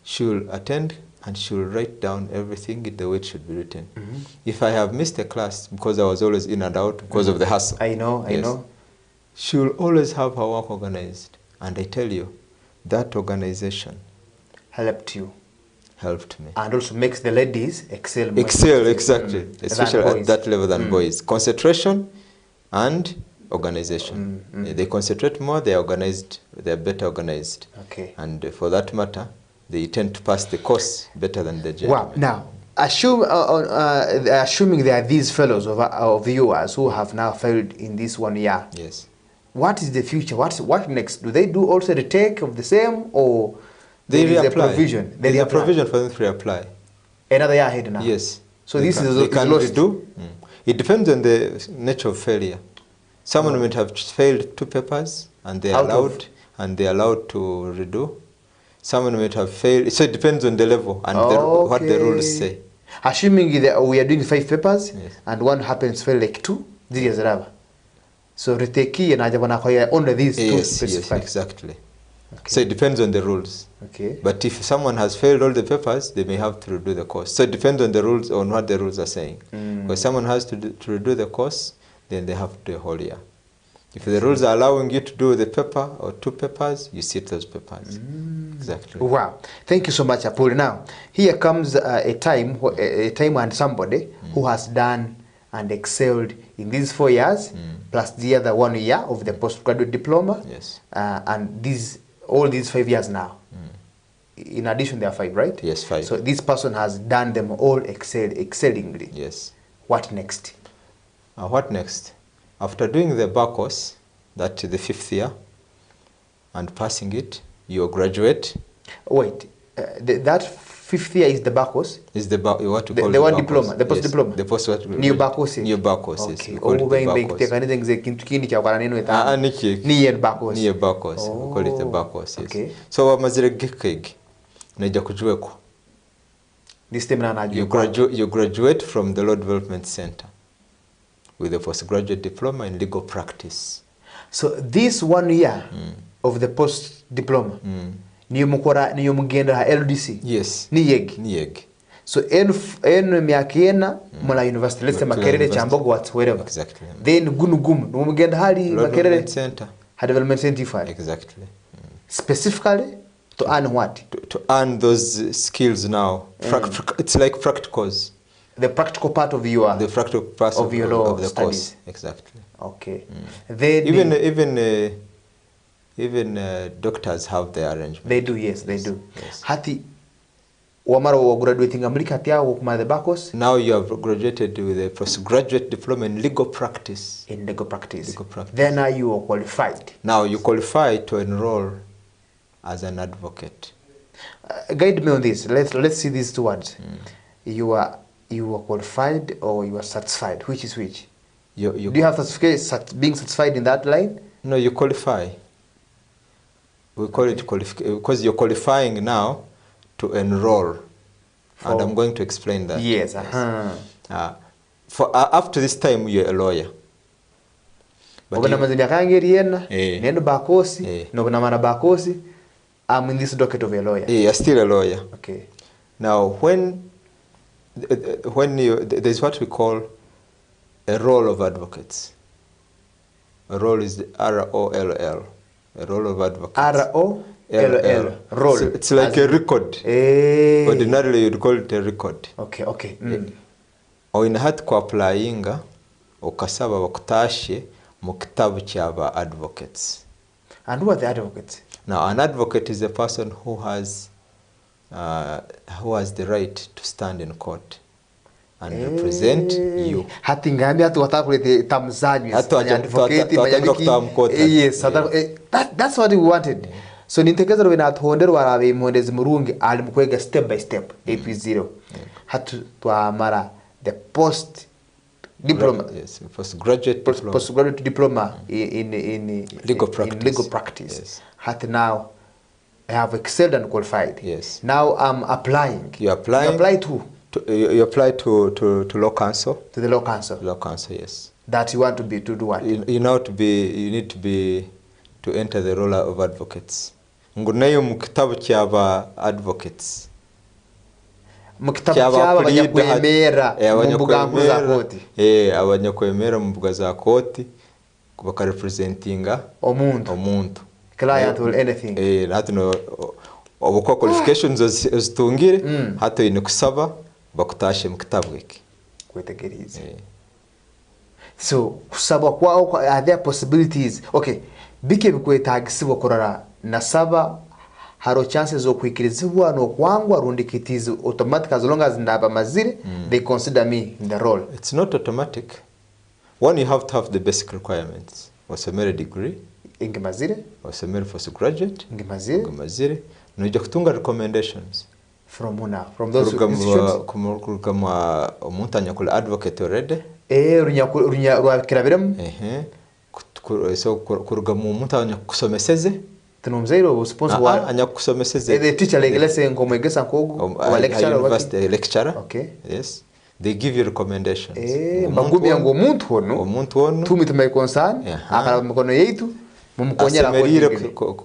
She'll attend and she'll write down everything in the way it should be written. If I have missed a class, because I was always in and out because of the hustle. I know. She'll always have her work organized. And I tell you, that organization helped you. Helped me. And also makes the ladies excel more. Excel, exactly. Especially at that level than boys. Concentration and organization. They concentrate more, they're organized, they're better organized. Okay. And for that matter, they tend to pass the course better than the gentlemen. Wow. Now, assuming there are these fellows of viewers who have now failed in this 1 year. Yes. What is the future? What next? Do they do also the take of the same, or They there is a reapply. provision? There's a provision for them to reapply. Another year ahead now. Yes. So they this can, is they can lost. redo. It depends on the nature of failure. Someone might have failed 2 papers and they're allowed to redo. Someone might have failed. So it depends on the level and what the rules say. Assuming that we are doing 5 papers, Yes. and one happens to fail like 2, this is rubber. So retake and I only these 2 Yes, specified. exactly. Okay. So it depends on the rules. Okay. But if someone has failed all the papers, they may have to redo the course. So it depends on the rules, on what the rules are saying. Because someone has to redo the course, then they have to do a whole year. If the rules are allowing you to do the paper or 2 papers, you sit those papers. Exactly. Wow. Thank you so much, Apuri. Now, here comes a time when somebody who has done and excelled in these 4 years, plus the other 1 year of the postgraduate diploma, Yes. and all these 5 years now. In addition, there are 5, right? Yes, 5. So this person has done them all excellingly. Yes. What next? What next? After doing the bar course, that's the 5th year, and passing it, you graduate. Wait, that 5th year is the bar course? Is the what you call the one bar diploma, course. the post Yes, diploma. the post New bar course. New bar course. Yes. Okay. We call it the bar course. Niye bar course. New bar course. We call it the bar course. Yes. Okay. So wamazire gikege naija kujueko. This time na You graduate from the Law Development Center with a postgraduate diploma in legal practice. So this 1 year of the post diploma, niyo mugenda LDC. Yes. Niyeg. So en myaka yena mula university, let's say Makerere, Chambogo, whatever. Exactly. Then gunu mugenda hali Law Makerere Development Center. Development Center. Exactly. Specifically to earn what? To earn those skills now. It's like practicals. The practical part of your The practical part of your law of the studies. course. Exactly. Okay. Then even doctors have their arrangement. they do, yes, they do. Yes. Hati wamara wa graduating America tia kuma the bakos Now you have graduated with a postgraduate diploma in legal practice. in legal practice. Legal practice. Then are you qualified? Now you qualify to enroll as an advocate. Guide me on this. Let's see these 2 words. You are qualified or you are satisfied. Which is which? You Do you have certificate being satisfied in that line? No, you qualify. We call it qualification because you're qualifying now to enroll, and I'm going to explain that. Yes. For after this time, you're a lawyer. But Nendo bakosi, no mana bakosi. I'm in this docket of a lawyer. you're still a lawyer. Okay. Now, when there's what we call a role of advocates. A role is the ROLL. A role of advocates. ROLL. Role. So it's like a record. Ordinarily, you'd call it a record. Okay. Oyina hati kuapplyinga okasaba bakutashe mu kitabu ky'aba advocates. And who are the advocates? Now, an advocate is a person who has the right to stand in court and represent you. Hati ngambi hatu watakulete tamzanyu. Hatu Yes, that's what we wanted. So nintekeza rwe nathondera warabe imondezi murungi ali mukwega step by step AP0. Hatu twamara the postgraduate diploma in legal practice. Yes. Hati now I have excelled and qualified. Yes. Now I'm applying. You apply. You apply to? You apply to law council. To the law council. Law council, yes. That you want to do what? You need to enter the role of advocates. Ngunayo mukitabu cyaba advocates. Mukitabu cyaba abanyakwemera mu mbuga za koti. Abanyakwemera mu mbuga za koti baka representinga omuntu. Client or anything. Hatuno obukwa qualifications zitungire hato ine kusaba bakutashe mu kitabu iki. Kwetegerize. So kusaba kwao are there possibilities? Okay. Bike bikwetagisibwa korara nasaba haro chances zo kwikirizibwa no kwangwa rundikitize automatic as long as ndaba mazire they consider me in the role. It's not automatic. One, you have to have the basic requirements. Wasomere degree ingimazire, wasomere postgraduate ingimazire nujya kutunga recommendations from una from those institutions kama omuntu anyakula advocate already runya rwakirabiramo so kuruga mu muntu anyakusomeseze tunomzeiro sponsor wa anyakusomeseze the teacher like let's say ngomegesa nkogo or lecturer. Okay. Yes, they give you recommendations. Bagumi yango omuntu ono tumituma concern akara mukono yetu mumukonyera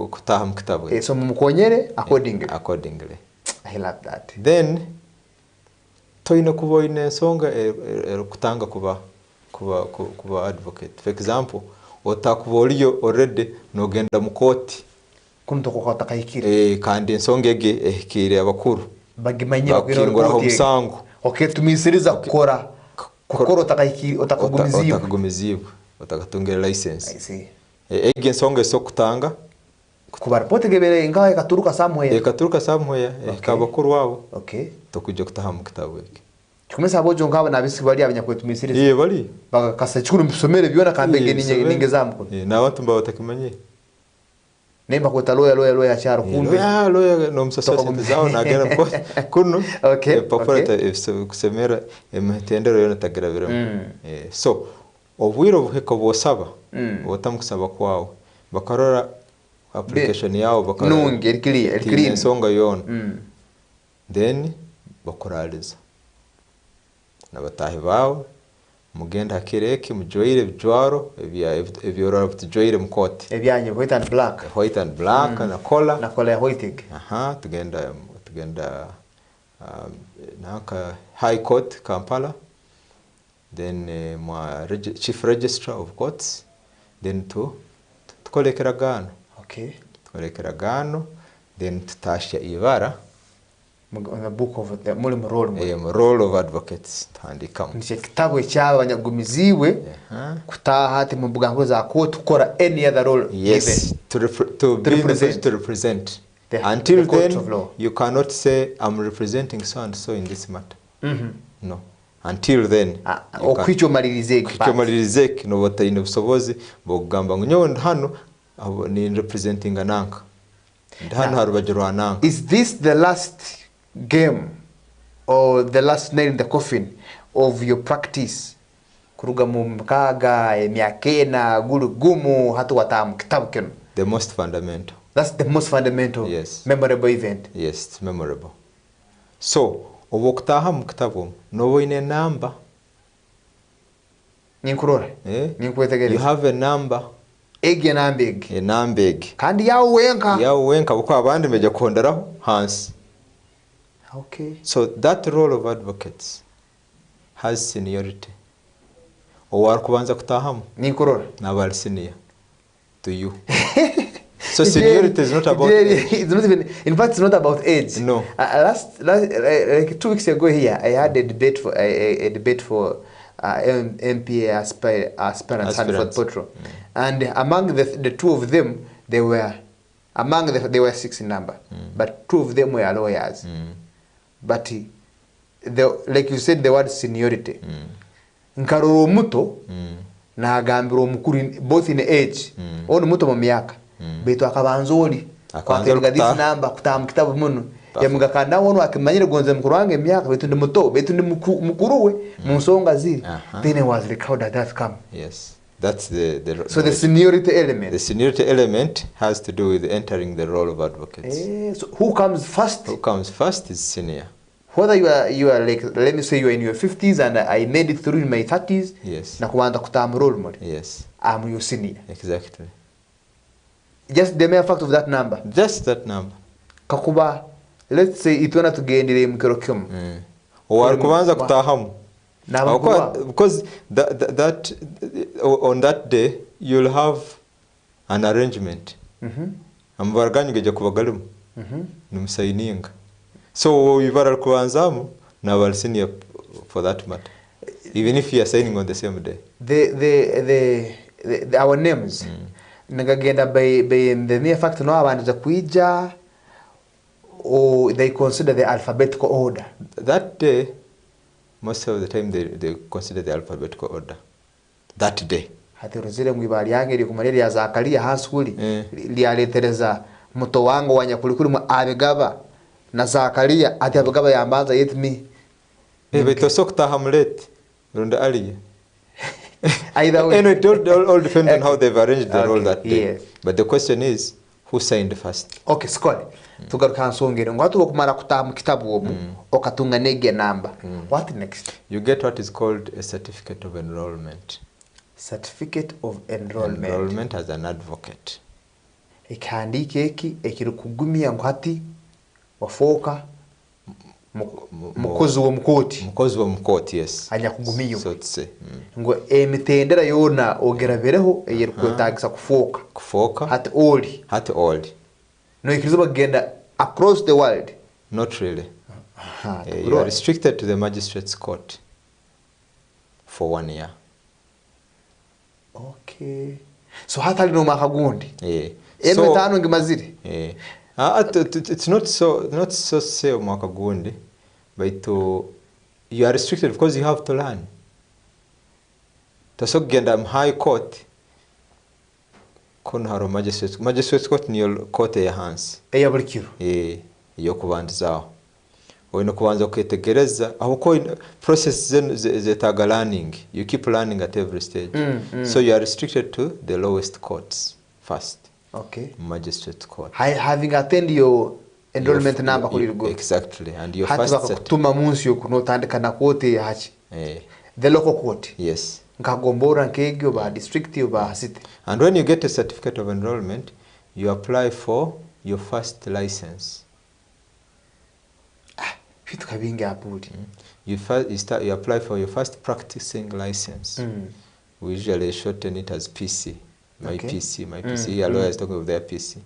kutaha mu kitabu. So mumukonyere accordingly. I love that. Then toine kuba ine songa kutanga kuba advocate. For example, otakuboliyo already nogenda mu koti kunto kokota kayikire kandi ensonga ege ehikire abakuru bagimanye bakingora omusango. Okay, tumisiriza kukora otakayikire otakagumizibwa otakatungera license. I see. Ege ensonga so kutanga kuba report gebere ngaho ekaturuka samwe kabakuru wabo. Okay, tokujja kutaha mu kitabu eki Kumesa bojo ngaba nabisi bali abanyakwetumisiriza. Bali. Bakakasa chikuru mbisomere byona kambenge ningezamuko. Na abantu mba batakimanye. Nemba kweta loya charo kumbe. Loya no msasosiyete zao nagera ko kuno. Okay. Paporata kusemera emetendero yona tagarabira. So obwiro buheko bosaba. Botamukusaba kwawo. Bakarora application yao bakarora. Nunge clear. Nsonga yona. Then bakoraliza. Nabatahi bawe mugenda hakireki mujoyire bijwaro ebyoro bitujoyire mukoti ebyanye white and black na collar ya white tugenda naka high court Kampala, then chief registrar of courts, then tukolekera gano. Okay, tukolekera gano, then tutashya ibara on the book of the role of advocates tandikamu ni kitabu cyaba abanyagumiziwe kutaha hati mu mbuga za court ukora any other role. Yes, to represent. Until then you cannot say I'm representing so and so in this matter. No, until then okwicho malirizeki no bataine busobozi bogamba nyo hano ni representing ananka hano harubajiro ananka. Is this the last game or the last nail in the coffin of your practice? Kuruga mumkaga emyakena gumu hatu watamu kitabu kenu. The most fundamental. That's the most fundamental. Yes. Memorable event. Yes, it's memorable. So obokutaha mu kitabu no ine number. Ninkurora. Ninkwetegereza. You have a number. Ege nambeg. A nambeg. Kandi yawo wenka buko abandi meje konderaho hansi. Okay. So that role of advocates has seniority. Owar kubanza kutahamu. Ninkurora. Nabali senior to you. So seniority is not about age. It's not even, in fact, it's not about age. No. Like 2 weeks ago here, I had a debate for MPA aspirants for Potro. And among the two of them, they were they were 6 in number, but 2 of them were lawyers. But like you said, the word seniority. Nkaroro muto na agambira omukuru, both in age, ono muto mu myaka, beto akabanzoli akaga this number kutam kitabu muno yamugakanda wono akimanyire gonze mukuru wange myaka, beto ndi muto, beto ndi mukuru we musonga ziri. Then it was like, how did that come? Yes. That's so the seniority element. The seniority element has to do with entering the role of advocates. So who comes first? Who comes first is senior. Whether you are like, let me say you are in your 50s and I made it through in my 30s. Yes. Na kuanza kutamu role model. Yes. I'm your senior. Exactly. Just the mere fact of that number. Just that number. Kakuba, let's say itona tugendere mukero kyomu. Or kubanza kutahamu. Because that on that day you'll have an arrangement. Ambarganyu geje kubagalimu. Numusayininga. So ibara kuanzamu na wal senior for that matter. Even if you are signing on the same day. Our names. Nagagenda by the mere fact no abanza kuija, or they consider the alphabetical order. That day, most of the time they consider the alphabetical order. That day. Hati rozile mwibali yange likumaleli ya Zakaria hansuli lialetereza muto wangu wanyakulikuli mu abegaba na Zakaria ati abegaba yambaza yet me. Beto sokta hamlet runda aliye. Either way. Anyway, it all depends on how they've arranged the role that day. Yes. But the question is, who signed first? Okay, Scott. Tugaruka nsongere ngwatu okumara kutamu kitabu obu okatunga nege number. What next? You get what is called a certificate of enrollment. Certificate of enrollment. Enrollment as an advocate. Ekandike eki ekirukugumia ngwati wafoka mukozi wo mukoti. Mukozi wo mukoti, yes. Anya kugumiyo. So to say. Ngo emitendera yona ogerabereho eyerukwetagisa kufoka. Kufoka. Hati oli. Hati oli. No, ikirizo bagenda across the world. Not really. You are restricted to the magistrate's court for 1 year. Okay. So hata lino makagundi. So tano ngimaziri. It's not so say makagundi, but you are restricted because you have to learn. Taso genda high court. Kono haro magistrates court niyo court ya hansi eyabulikiro iyo kubanzaho oyino kubanza kwetegereza aho ko process zetaga learning, you keep learning at every stage. So you are restricted to the lowest courts first. Okay. Magistrate court, having attended your enrollment number kuri rugo. Exactly. And your first kutuma munsi yo kunotandika na kote ya hachi the local court. Yes. Nkagombora nkegyo ba district yo ba city. And when you get a certificate of enrollment, you apply for your first license. Fitu kabinge apudi. You apply for your first practicing license. We usually shorten it as PC. My PC. Your lawyer is talking of their PC.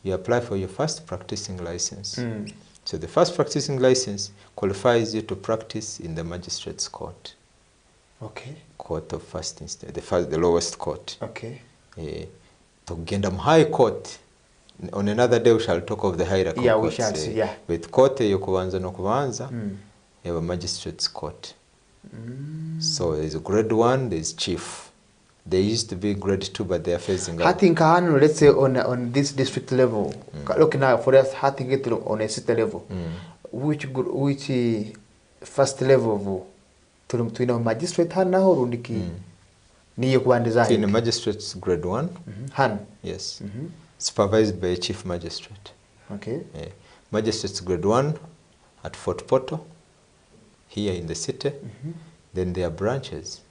You apply for your first practicing license. So the first practicing license qualifies you to practice in the magistrate's court. Okay. Court of first instance, the lowest court. Okay. To Gendam High Court. On another day we shall talk of the hierarchy. Yeah, we shall see. Yeah. With court yo kubanza no kubanza, you have a magistrate's court. So there is a grade 1, there is chief. There used to be grade 2, but they are phasing out. I think let's say on this district level, look now for us, I think it on a city level. Which first level to magistrate han naho rundiki niyo kuandeza in magistrate's grade 1 han, yes, supervised by a chief magistrate. Okay. Magistrate's grade 1 at Fort Portal here in the city. Then there are branches.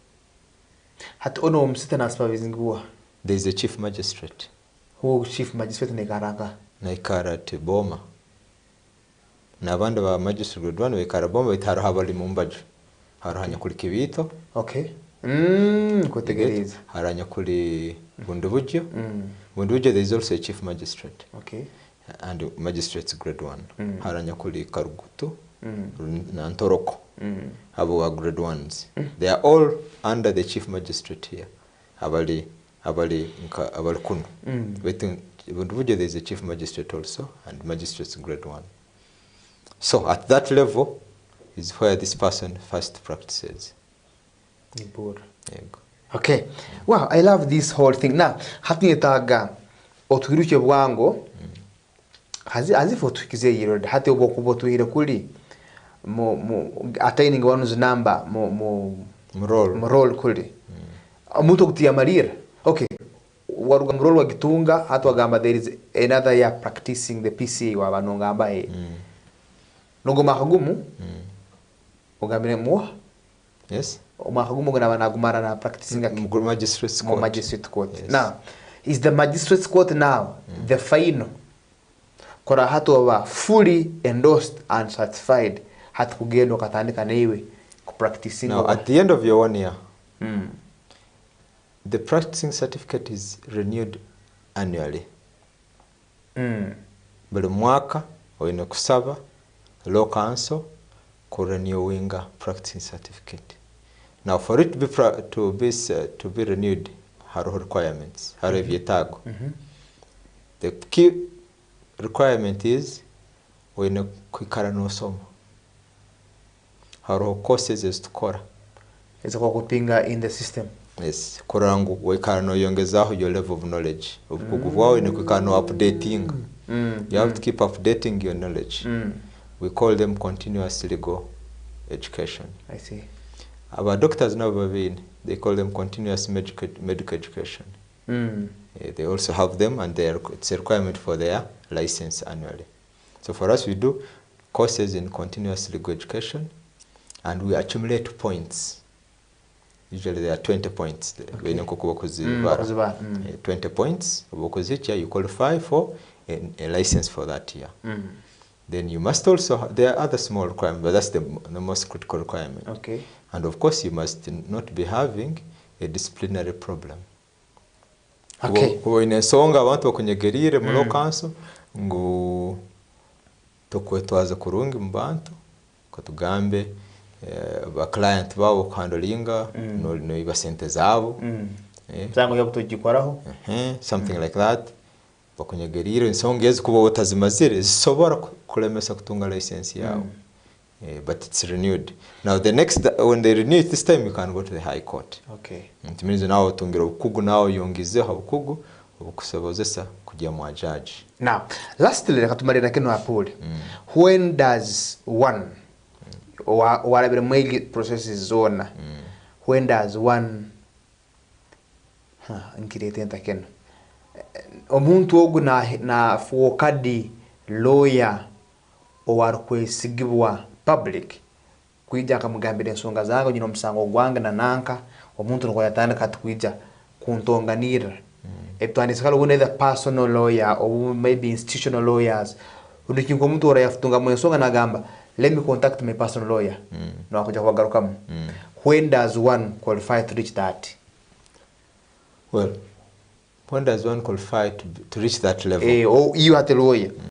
Hat ono msita na supervising huwa there is a chief magistrate. Who chief magistrate ne karanga na ikarate Boma na abandi ba magistrate grade 1 wekara Boma bitaro habali mumbaju haranya kuri Kibito. Okay. Kutegereza haranya kuri Bundubujyo. Bundubujyo there is also a chief magistrate. Okay. And magistrates grade 1 haranya kuri Karugutu na Ntoroko. Abo grade 1s. They are all under the chief magistrate here. Abali kuno. Wetu Bundubujo there is a chief magistrate also, and magistrates grade 1. So at that level is where this person first practices. Okay. Wow, I love this whole thing. Now, hatinetaga otwiruke bwango azifo tukize yiro hati obokubo tuhire kuli attaining one's number roll kuli omuntu okutia marira. Okay, waruga mrolo wagitunga hatu wagamba there is another year practicing the PCA wa banongamba nogo makagumu ugambire mo. Yes, makagumu gana banagumara na practicing magistrate court. Yes. Now is the magistrate court now the final kora hatu wa fully endorsed and certified hatu kugendo katandika naiwe ku practicing. Now at the end of your 1 year the practicing certificate is renewed annually. Buli mwaka oyina kusaba law council ku renewing practicing certificate. Now for it to be renewed haro requirements haro vyetago. The key requirement is oyina kwikara no somo haro courses is tukora is kwa kupinga in the system. Yes, kurangu wekana no yongezaho your level of knowledge. Obukugu bwawe ne kwikana updating. You have to keep updating your knowledge. We call them continuous legal education. I see. Our doctors now they call them continuous medical education. They also have them, and it's a requirement for their license annually. So for us, we do courses in continuous legal education, and we accumulate points. Usually there are 20 points. Okay. 20 points. You qualify for a license for that year. Then you must also, there are other small requirements, but that's the most critical requirement. Okay. And of course, you must not be having a disciplinary problem. Okay. Kuinesonga abantu bakunyegerire mu law council ngo tokwetwaza kurungi mu bantu katugambe ba client babo kwandolinga no iba sente zabo zango yo kutugikoraho something like that bakunyegerire insonga yezi kuba utazimazire zisobora kulemesa kutunga license yao. But it's renewed. Now the next, when they renew it this time, you can go to the High Court. Okay. It means now utungira ubukugu now yongizeho ubukugu obukusabozesa kujya mu judge. Now, lastly, katumarira kino apuli. When does one whatever mail process is zona? When does one nkirete ntakeno omuntu ogu na fokadi lawyer owarkwesigibwa public kuija akamugambira ensonga zange nyino musango gwange na nanka omuntu ngo yatandika tukwija kuntonganira etwandisakalo one the personal lawyer or maybe institutional lawyers ulikingo omuntu ora yafutunga mu ensonga nagamba let me contact my personal lawyer no akuja kwagarukamu. When does one qualify to reach that? Well, when does one qualify to reach that level? Oh, you are the lawyer.